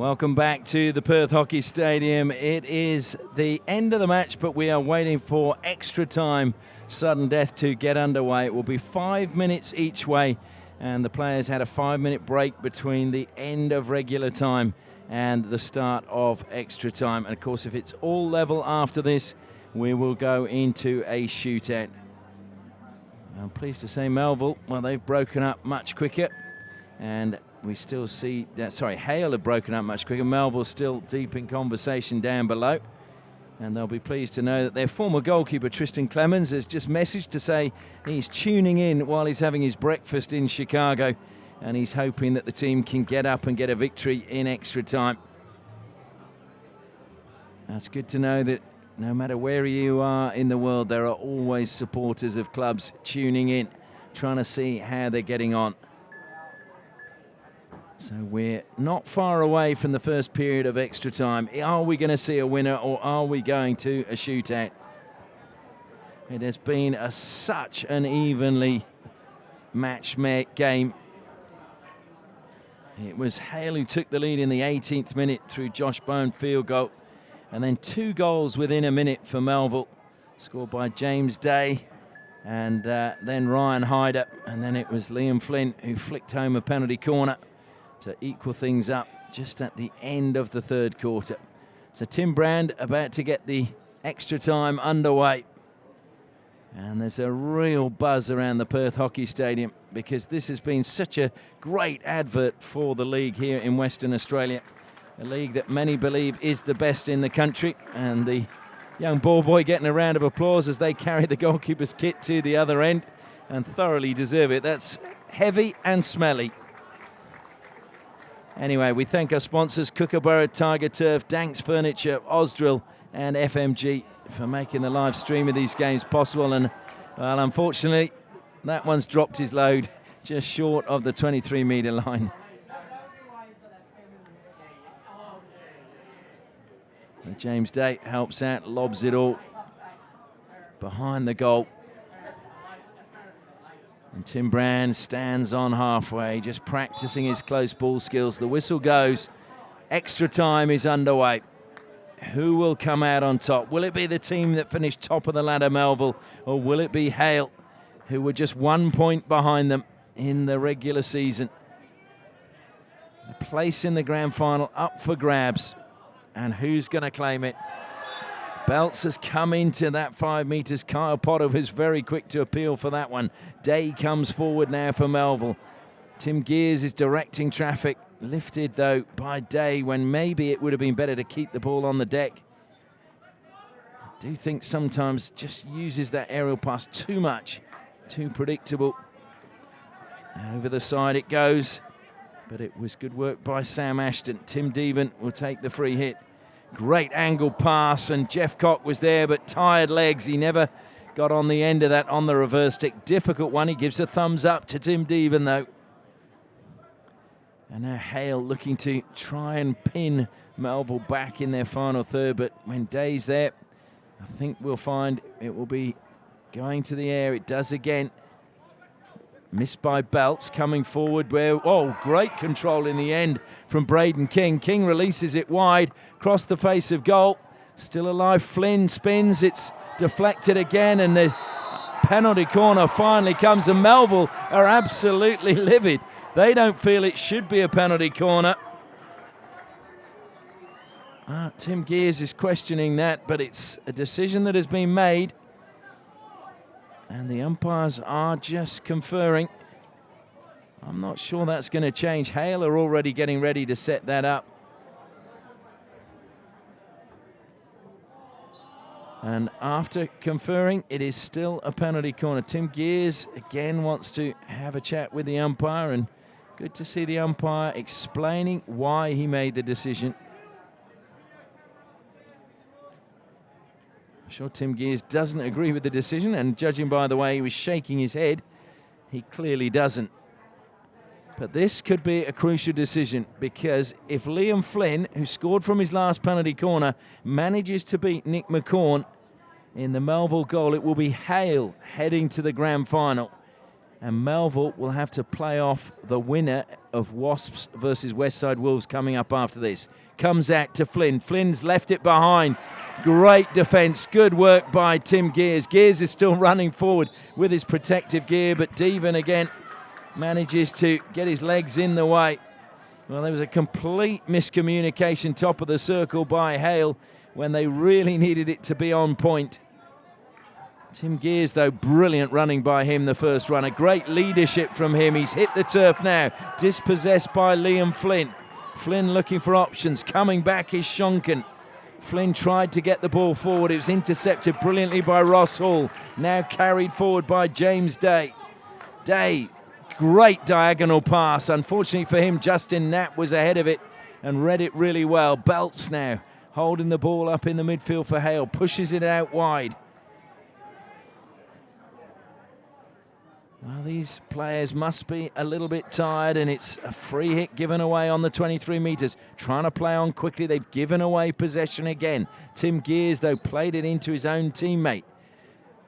Welcome back to the Perth Hockey Stadium. It is the end of the match, but we are waiting for extra time, sudden death to get underway. It will be 5 minutes each way, and the players had a 5-minute break between the end of regular time and the start of extra time. And of course, if it's all level after this, we will go into a shootout. I'm pleased to say Melville, well, they've broken up much quicker, and we still see that, Hale have broken up much quicker. Melville still deep in conversation down below. And they'll be pleased to know that their former goalkeeper, Tristan Clemens, has just messaged to say he's tuning in while he's having his breakfast in Chicago. And he's hoping that the team can get up and get a victory in extra time. That's good to know that no matter where you are in the world, there are always supporters of clubs tuning in, trying to see how they're getting on. So we're not far away from the first period of extra time. Are we going to see a winner, or are we going to a shootout? It has been such an evenly matched game. It was Hale who took the lead in the 18th minute through Josh Bone field goal. And then 2 goals within a minute for Melville, scored by James Day and then Ryan Hyder. And then it was Liam Flynn who flicked home a penalty corner to equal things up just at the end of the third quarter. So Tim Brand about to get the extra time underway. And there's a real buzz around the Perth Hockey Stadium because this has been such a great advert for the league here in Western Australia. A league that many believe is the best in the country. And the young ball boy getting a round of applause as they carry the goalkeeper's kit to the other end and thoroughly deserve it. That's heavy and smelly. Anyway, we thank our sponsors, Kookaburra, Tiger Turf, Danks Furniture, Ausdrill and FMG for making the live stream of these games possible. And, well, unfortunately, that one's dropped his load just short of the 23-metre line. And James Day helps out, lobs it all behind the goal. And Tim Brand stands on halfway, just practicing his close ball skills. The whistle goes. Extra time is underway. Who will come out on top? Will it be the team that finished top of the ladder, Melville, or will it be Hale, who were just 1 point behind them in the regular season? A place in the grand final up for grabs. And who's going to claim it? Belts has come into that 5 metres. Kyle Potter was very quick to appeal for that one. Day comes forward now for Melville. Tim Gears is directing traffic. Lifted, though, by Day when maybe it would have been better to keep the ball on the deck. I do think sometimes just uses that aerial pass too much. Too predictable. Over the side it goes. But it was good work by Sam Ashton. Tim Deven will take the free hit. Great angle pass, and Jeff Cock was there, but tired legs. He never got on the end of that on the reverse stick. Difficult one. He gives a thumbs up to Tim Deven, though. And now Hale looking to try and pin Melville back in their final third, but when Day's there, I think we'll find it will be going to the air. It does again. Missed by Belts, coming forward where, oh, great control in the end from Braden King. King releases it wide, across the face of goal. Still alive, Flynn spins, it's deflected again, and the penalty corner finally comes, and Melville are absolutely livid. They don't feel it should be a penalty corner. Tim Gears is questioning that, but it's a decision that has been made. And the umpires are just conferring. I'm not sure that's going to change. Hale are already getting ready to set that up. And after conferring, it is still a penalty corner. Tim Gears again wants to have a chat with the umpire, and good to see the umpire explaining why he made the decision. I'm sure Tim Gears doesn't agree with the decision, and judging by the way he was shaking his head, he clearly doesn't. But this could be a crucial decision, because if Liam Flynn, who scored from his last penalty corner, manages to beat Nick McCorn in the Melville goal, it will be Hale heading to the grand final. And Melville will have to play off the winner of WASPS versus Westside Wolves coming up after this. Comes out to Flynn. Flynn's left it behind. Great defence. Good work by Tim Gears. Gears is still running forward with his protective gear, but Devon again manages to get his legs in the way. Well, there was a complete miscommunication top of the circle by Hale when they really needed it to be on point. Tim Gears, though, brilliant running by him, the first runner. Great leadership from him. He's hit the turf now. Dispossessed by Liam Flynn. Flynn looking for options. Coming back is Shonkin. Flynn tried to get the ball forward. It was intercepted brilliantly by Ross Hall. Now carried forward by James Day. Day, great diagonal pass. Unfortunately for him, Justin Knapp was ahead of it and read it really well. Belts now holding the ball up in the midfield for Hale. Pushes it out wide. Well, these players must be a little bit tired, and it's a free hit given away on the 23 metres. Trying to play on quickly. They've given away possession again. Tim Gears, though, played it into his own teammate.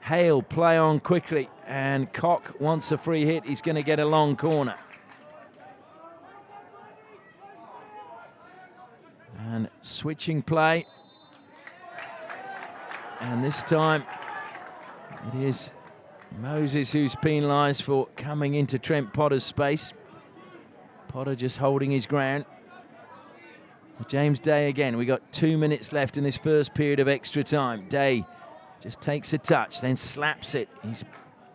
Hale play on quickly, and Cock wants a free hit. He's going to get a long corner. And switching play. And this time it is Moses who's penalised for coming into Trent Potter's space. Potter just holding his ground. So James Day again. We got 2 minutes left in this first period of extra time. Day just takes a touch, then slaps it. He's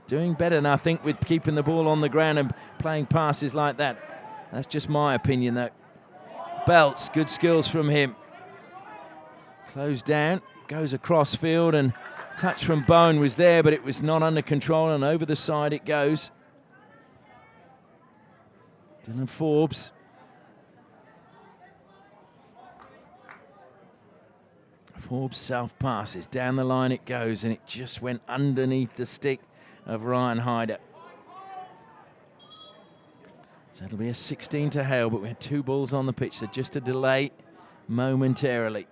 doing better than I think with keeping the ball on the ground and playing passes like that. That's just my opinion, though. Belts, good skills from him. Closed down, goes across field, and touch from Bone was there, but it was not under control, and over the side it goes. Dylan Forbes. Forbes self passes, down the line it goes, and it just went underneath the stick of Ryan Hyder. So it'll be a 16 to Hale, but we had 2 balls on the pitch, so just a delay momentarily.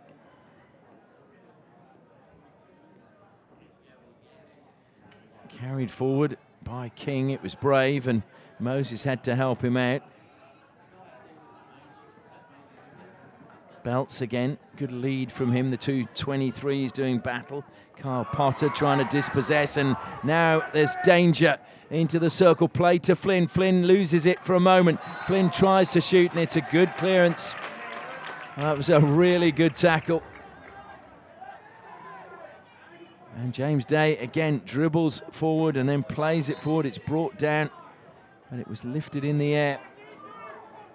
Carried forward by King. It was brave, and Moses had to help him out. Belts again, good lead from him. The 2-23s doing battle. Carl Potter trying to dispossess, and now there's danger into the circle. Play to Flynn. Flynn loses it for a moment. Flynn tries to shoot, and it's a good clearance. That was a really good tackle. And James Day again dribbles forward and then plays it forward. It's brought down, but it was lifted in the air.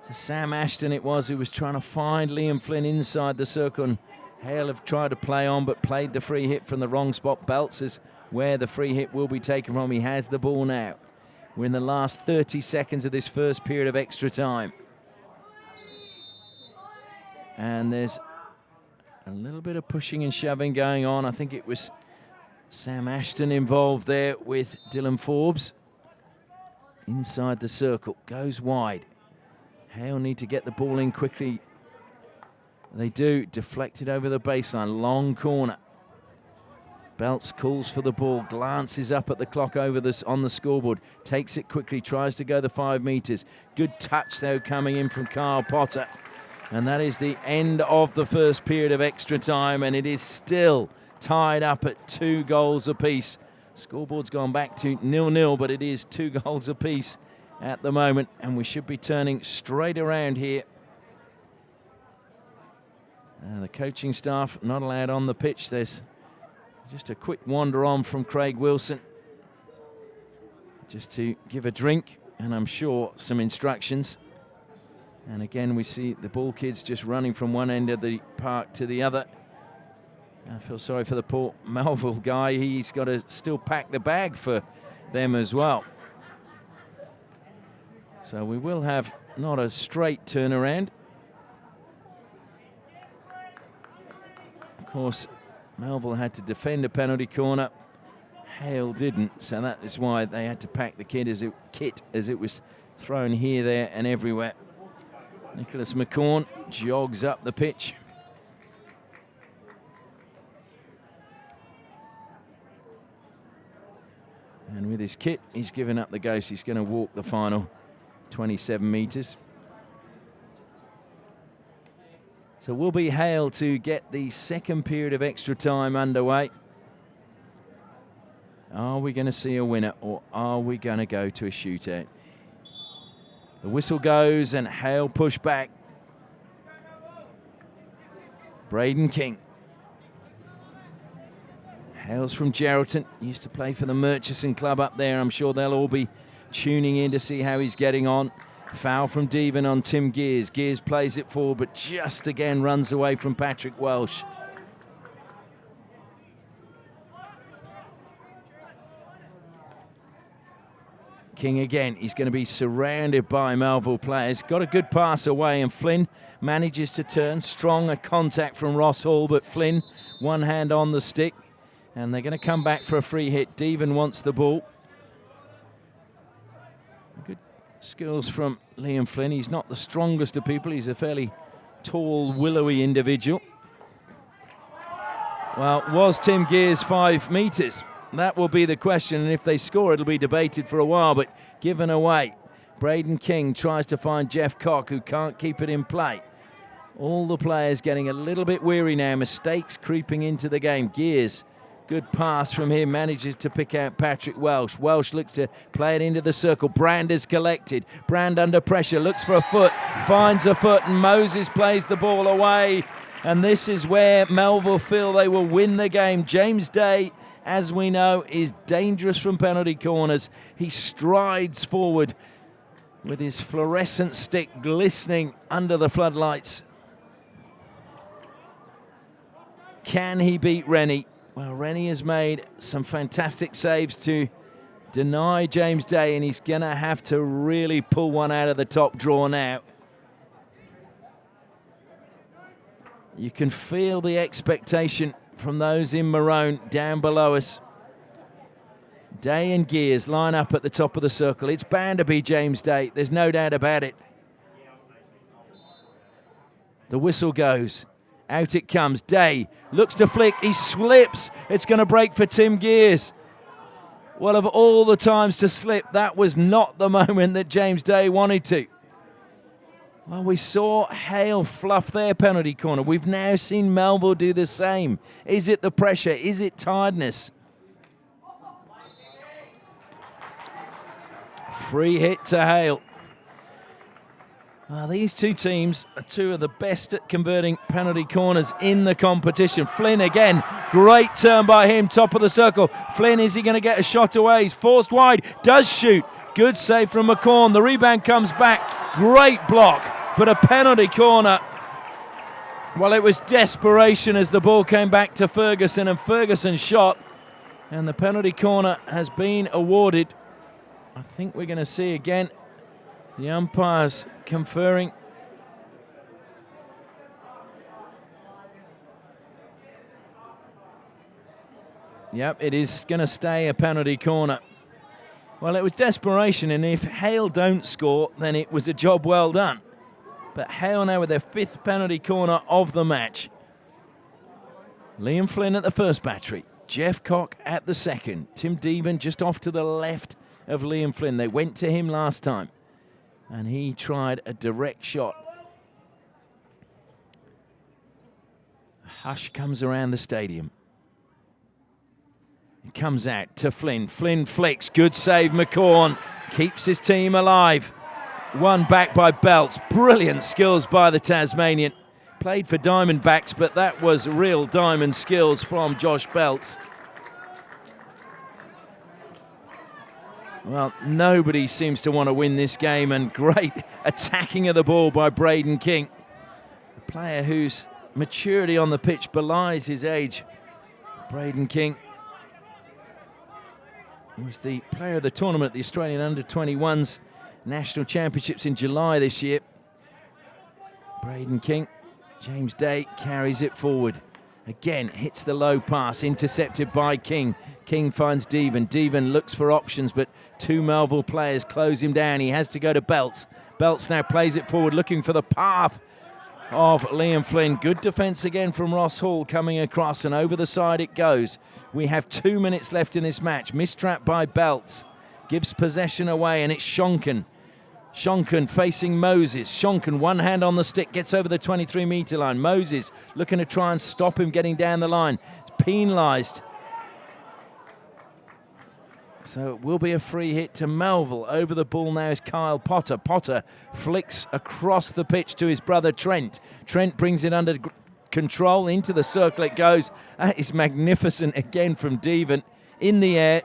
So Sam Ashton it was who was trying to find Liam Flynn inside the circle, and Hale have tried to play on but played the free hit from the wrong spot. Belts is where the free hit will be taken from. He has the ball now. We're in the last 30 seconds of this first period of extra time. And there's a little bit of pushing and shoving going on. I think it was Sam Ashton involved there with Dylan Forbes. Inside the circle, goes wide. Hale need to get the ball in quickly. They do, deflected over the baseline, long corner. Belts calls for the ball, glances up at the clock over this on the scoreboard, takes it quickly, tries to go the 5 metres. Good touch though coming in from Carl Potter. And that is the end of the first period of extra time, and it is still tied up at 2 goals apiece. Scoreboard's gone back to 0-0, but it is 2 goals apiece at the moment, and we should be turning straight around here. The coaching staff not allowed on the pitch. There's just a quick wander on from Craig Wilson just to give a drink and I'm sure some instructions. And again we see the ball kids just running from one end of the park to the other. I feel sorry for the poor Melville guy. He's got to still pack the bag for them as well. So we will have not a straight turnaround. Of course, Melville had to defend a penalty corner. Hale didn't, so that is why they had to pack the kit as it was thrown here, there and everywhere. Nicholas McCorn jogs up the pitch. And with his kit, he's given up the ghost. He's going to walk the final 27 metres. So will be Hale to get the second period of extra time underway. Are we going to see a winner, or are we going to go to a shootout? The whistle goes and Hale push back. Braden King. Hale's from Geraldton, used to play for the Murchison Club up there. I'm sure they'll all be tuning in to see how he's getting on. Foul from Devon on Tim Gears. Gears plays it forward, but just again runs away from Patrick Welsh. King again. He's going to be surrounded by Melville players. Got a good pass away, and Flynn manages to turn. Strong a contact from Ross Hall, but Flynn, one hand on the stick. And they're going to come back for a free hit. Devon wants the ball. Good skills from Liam Flynn. He's not the strongest of people. He's a fairly tall, willowy individual. Well, was Tim Gears 5 metres? That will be the question, and if they score, it'll be debated for a while, but given away. Braden King tries to find Jeff Cock, who can't keep it in play. All the players getting a little bit weary now. Mistakes creeping into the game. Gears, good pass from him, manages to pick out Patrick Welsh. Welsh looks to play it into the circle. Brand is collected. Brand under pressure, looks for a foot, finds a foot, and Moses plays the ball away. And this is where Melville feel they will win the game. James Day, as we know, is dangerous from penalty corners. He strides forward with his fluorescent stick glistening under the floodlights. Can he beat Rennie? Well, Rennie has made some fantastic saves to deny James Day, and he's going to have to really pull one out of the top drawer now. You can feel the expectation from those in maroon down below us. Day and Gears line up at the top of the circle. It's bound to be James Day. There's no doubt about it. The whistle goes. Out it comes. Day looks to flick. He slips. It's going to break for Tim Gears. Well, of all the times to slip, that was not the moment that James Day wanted to. Well, we saw Hale fluff their penalty corner. We've now seen Melville do the same. Is it the pressure? Is it tiredness? Free hit to Hale. Well, these two teams are two of the best at converting penalty corners in the competition. Flynn again, great turn by him, top of the circle. Flynn, is he going to get a shot away? He's forced wide, does shoot. Good save from McCorn. The rebound comes back. Great block, but a penalty corner. Well, it was desperation as the ball came back to Ferguson, and Ferguson shot. And the penalty corner has been awarded. I think we're going to see again the umpires conferring. Yep, it is going to stay a penalty corner. Well, it was desperation, and if Hale don't score, then it was a job well done. But Hale now with their fifth penalty corner of the match. Liam Flynn at the first battery. Jeff Cock at the second. Tim Devon just off to the left of Liam Flynn. They went to him last time, and he tried a direct shot. A hush comes around the stadium. It comes out to Flynn. Flynn flicks. Good save, McCorn. Keeps his team alive. One back by Belts. Brilliant skills by the Tasmanian. Played for Diamondbacks, but that was real diamond skills from Josh Belts. Well, nobody seems to want to win this game, and great attacking of the ball by Braden King. A player whose maturity on the pitch belies his age. Braden King was the player of the tournament at the Australian Under-21s National Championships in July this year. Braden King, James Day carries it forward. Again, hits the low pass, intercepted by King. King finds Devon. Devon looks for options, but two Melville players close him down. He has to go to Belts. Belts now plays it forward, looking for the path of Liam Flynn. Good defence again from Ross Hall coming across, and over the side it goes. We have 2 minutes left in this match. Mistrap by Belts. Gives possession away, and it's Shonken. Shonken facing Moses. Shonken, one hand on the stick, gets over the 23-metre line. Moses looking to try and stop him getting down the line. It's penalised. So it will be a free hit to Melville. Over the ball now is Kyle Potter. Potter flicks across the pitch to his brother Trent. Trent brings it under control. Into the circle it goes. That is magnificent again from Devon. In the air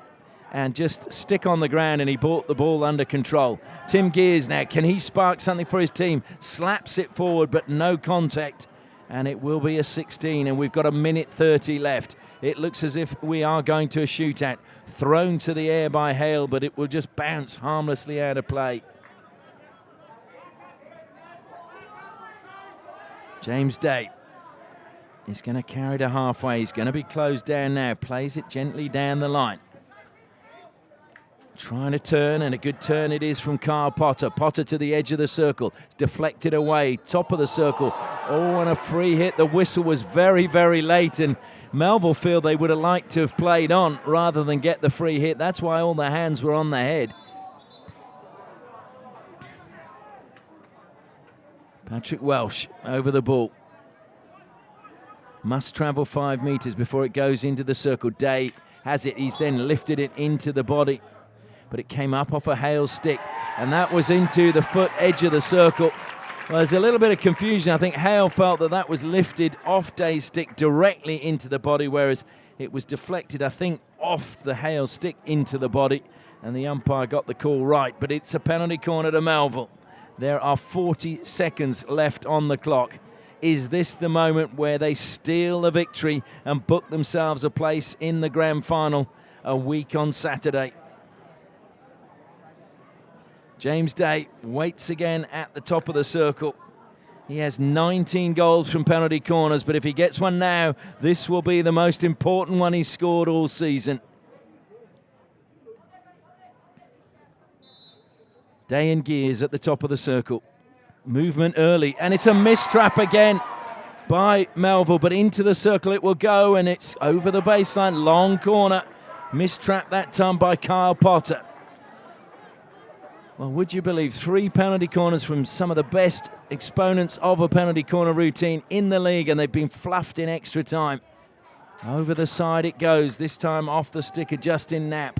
and just stick on the ground, and he brought the ball under control. Tim Gears now, can he spark something for his team? Slaps it forward, but no contact. And it will be a 16, and we've got 1:30 left. It looks as if we are going to a shootout. Thrown to the air by Hale, but it will just bounce harmlessly out of play. James Day is going to carry to halfway. He's going to be closed down now. Plays it gently down the line. Trying to turn, and a good turn it is from Kyle Potter. Potter to the edge of the circle. Deflected away, top of the circle. Oh, and a free hit. The whistle was very, very late, and Melville feel they would have liked to have played on rather than get the free hit. That's why all the hands were on the head. Patrick Welsh over the ball. Must travel 5 metres before it goes into the circle. Day has it. He's then lifted it into the body, but it came up off a Hale stick, and that was into the foot edge of the circle. Well, there's a little bit of confusion. I think Hale felt that that was lifted off Day's stick directly into the body, whereas it was deflected, I think, off the Hale stick into the body, and the umpire got the call right. But it's a penalty corner to Melville. There are 40 seconds left on the clock. Is this the moment where they steal the victory and book themselves a place in the grand final a week on Saturday? James Day waits again at the top of the circle. He has 19 goals from penalty corners, but if he gets one now, this will be the most important one he's scored all season. Day and Gears at the top of the circle. Movement early, and it's a mistrap again by Melville, but into the circle it will go, and it's over the baseline. Long corner. Mistrap that time by Kyle Potter. Well, would you believe 3 penalty corners from some of the best exponents of a penalty corner routine in the league, and they've been fluffed in extra time. Over the side it goes, this time off the stick of Justin Knapp.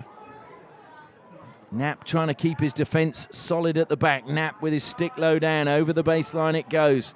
Knapp trying to keep his defence solid at the back. Knapp with his stick low down. Over the baseline it goes.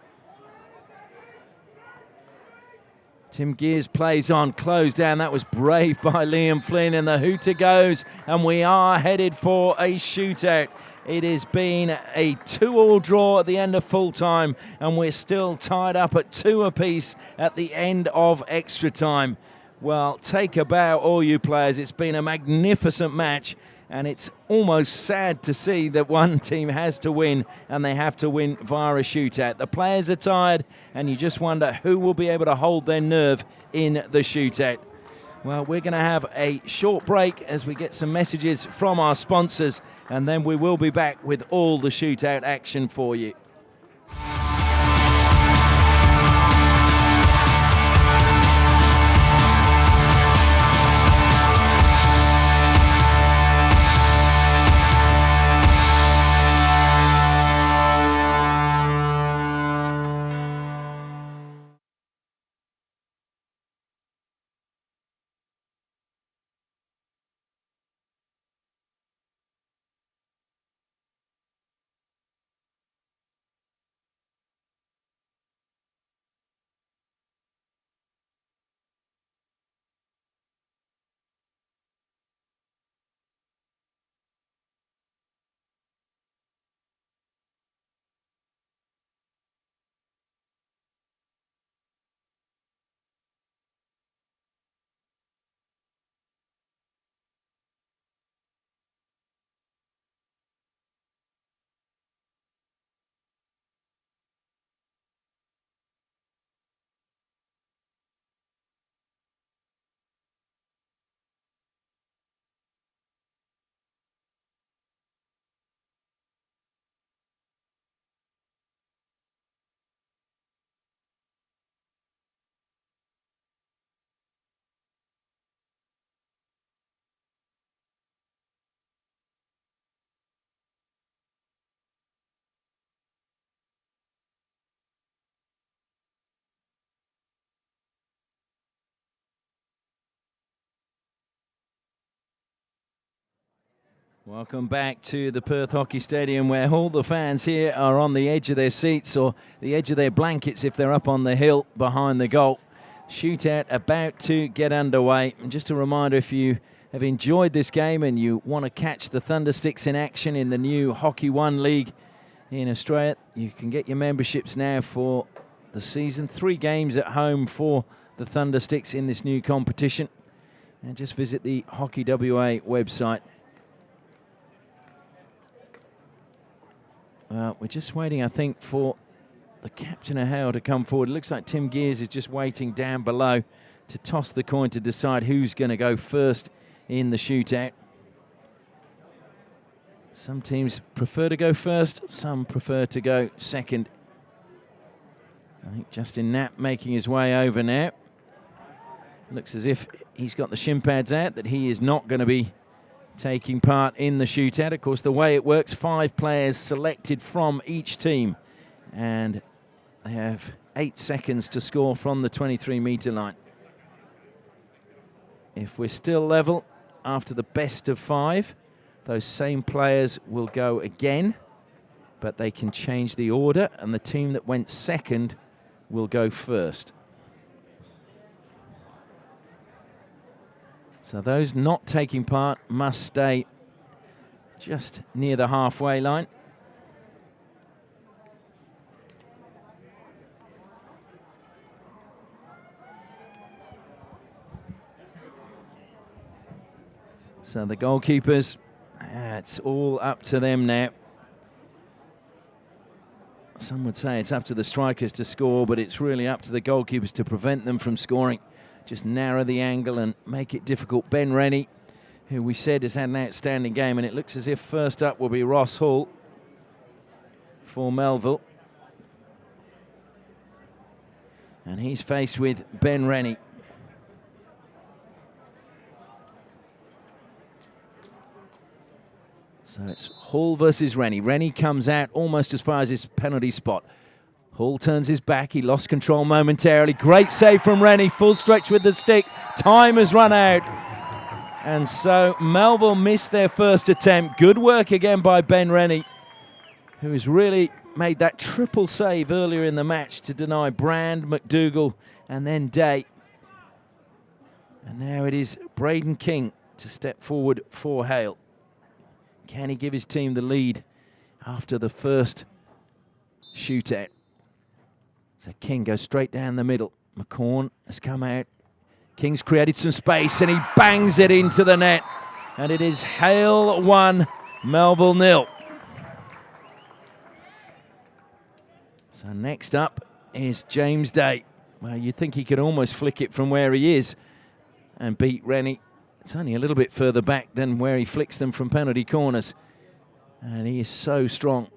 Tim Gears plays on, closed down. That was brave by Liam Flynn, and the hooter goes, and we are headed for a shootout. It has been a 2-all draw at the end of full time, and we're still tied up at 2 apiece at the end of extra time. Well, take a bow, all you players. It's been a magnificent match, and it's almost sad to see that one team has to win, and they have to win via a shootout. The players are tired, and you just wonder who will be able to hold their nerve in the shootout. Well, we're going to have a short break as we get some messages from our sponsors, and then we will be back with all the shootout action for you. Welcome back to the Perth Hockey Stadium, where all the fans here are on the edge of their seats or the edge of their blankets if they're up on the hill behind the goal. Shootout about to get underway. And just a reminder, if you have enjoyed this game and you want to catch the Thundersticks in action in the new Hockey One League in Australia, you can get your memberships now for the season. 3 games at home for the Thundersticks in this new competition. And just visit the Hockey WA website. We're just waiting, I think, for the captain of Hale to come forward. It looks like Tim Gears is just waiting down below to toss the coin to decide who's going to go first in the shootout. Some teams prefer to go first, some prefer to go second. I think Justin Knapp making his way over now. Looks as if he's got the shin pads out, that he is not going to be taking part in the shootout. Of course, the way it works, 5 players selected from each team, and they have 8 seconds to score from the 23-metre line. If we're still level after the best of 5, those same players will go again, but they can change the order, and the team that went second will go first. So those not taking part must stay just near the halfway line. So the goalkeepers, it's all up to them now. Some would say it's up to the strikers to score, but it's really up to the goalkeepers to prevent them from scoring. Just narrow the angle and make it difficult. Ben Rennie, who we said has had an outstanding game, and it looks as if first up will be Ross Hall for Melville. And he's faced with Ben Rennie. So it's Hall versus Rennie. Rennie comes out almost as far as his penalty spot. Hall turns his back. He lost control momentarily. Great save from Rennie. Full stretch with the stick. Time has run out. And so Melville missed their first attempt. Good work again by Ben Rennie, who has really made that triple save earlier in the match to deny Brand, McDougall, and then Day. And now it is Braden King to step forward for Hale. Can he give his team the lead after the first shootout? So King goes straight down the middle. McCorn has come out. King's created some space and he bangs it into the net. And it is Hale 1, Melville 0. So next up is James Day. Well, you'd think he could almost flick it from where he is and beat Rennie. It's only a little bit further back than where he flicks them from penalty corners. And he is so strong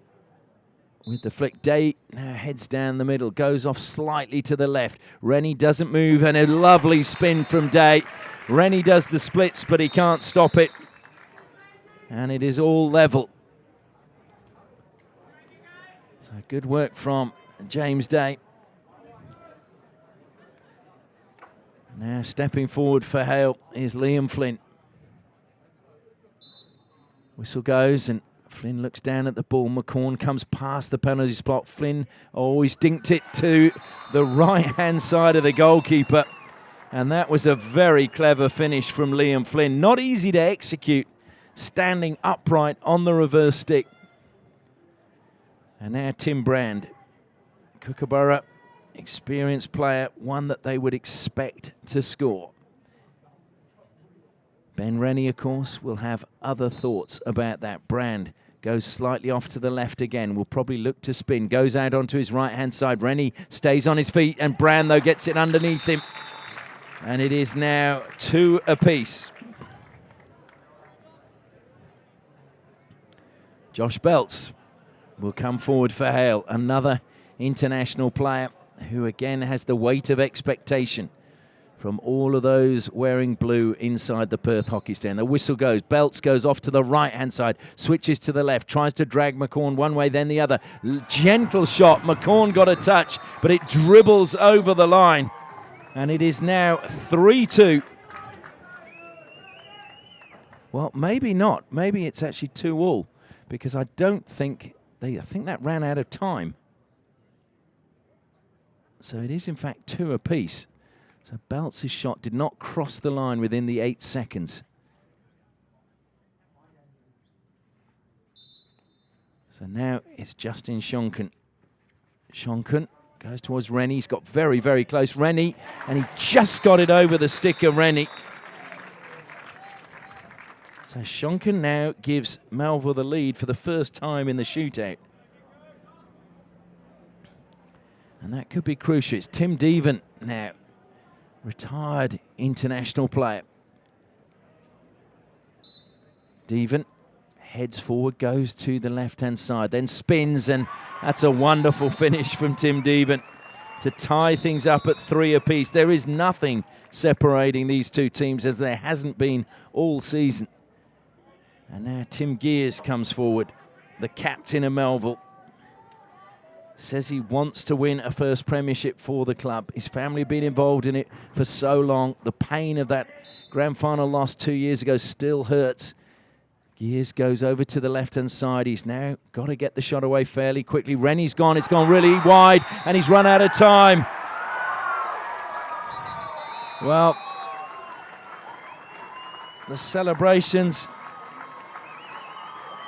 with the flick. Day now heads down the middle, goes off slightly to the left. Rennie doesn't move, and a lovely spin from Day. Rennie does the splits, but he can't stop it. And it is all level. So good work from James Day. Now stepping forward for Hale is Liam Flynn. Whistle goes and Flynn looks down at the ball. McCorn comes past the penalty spot. Flynn always dinked it to the right-hand side of the goalkeeper. And that was a very clever finish from Liam Flynn. Not easy to execute, standing upright on the reverse stick. And now Tim Brand. Kookaburra, experienced player, one that they would expect to score. Ben Rennie, of course, will have other thoughts about that. Brand goes slightly off to the left again. Will probably look to spin. Goes out onto his right-hand side. Rennie stays on his feet, and Brand, though, gets it underneath him. And it is now 2 apiece. Josh Belts will come forward for Hale, another international player who again has the weight of expectation from all of those wearing blue inside the Perth hockey stand. The whistle goes. Belts goes off to the right-hand side, switches to the left, tries to drag McCorn one way, then the other. Gentle shot. McCorn got a touch, but it dribbles over the line. And it is now 3-2. Well, maybe not. Maybe it's actually 2-2, because I don't think I think that ran out of time. So it is, in fact, 2 apiece. So Belts' shot did not cross the line within the 8 seconds. So now it's Justin Shonken. Shonken goes towards Rennie. He's got very, very close. Rennie, and he just got it over the stick of Rennie. So Shonken now gives Melville the lead for the first time in the shootout. And that could be crucial. It's Tim Deven now, retired international player. Deven heads forward, goes to the left-hand side, then spins, and that's a wonderful finish from Tim Deven to tie things up at 3 apiece. There is nothing separating these two teams, as there hasn't been all season. And now Tim Gears comes forward, the captain of Melville. Says he wants to win a first premiership for the club. His family have been involved in it for so long. The pain of that grand final loss 2 years ago still hurts. Gears goes over to the left-hand side. He's now got to get the shot away fairly quickly. Rennie's gone. It's gone really wide, and he's run out of time. Well, the celebrations.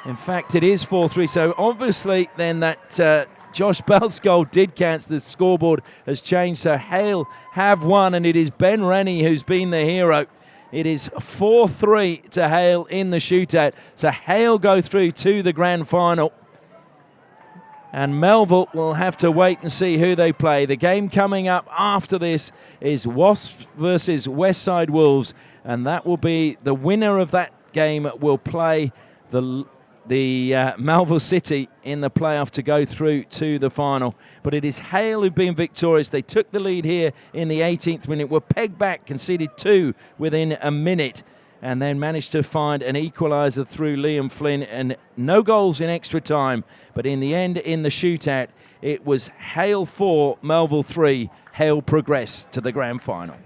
In fact, it is 4-3. So obviously then that Josh Belt's goal did count. The scoreboard has changed. So Hale have won, and it is Ben Rennie who's been the hero. It is 4-3 to Hale in the shootout. So Hale go through to the grand final. And Melville will have to wait and see who they play. The game coming up after this is WASPS versus Westside Wolves. And that will be the winner of that game will play the Melville City in the playoff to go through to the final. But it is Hale who've been victorious. They took the lead here in the 18th minute, were pegged back, conceded 2 within a minute, and then managed to find an equaliser through Liam Flynn, and no goals in extra time. But in the end, in the shootout, it was Hale 4, Melville 3. Hale progressed to the grand final.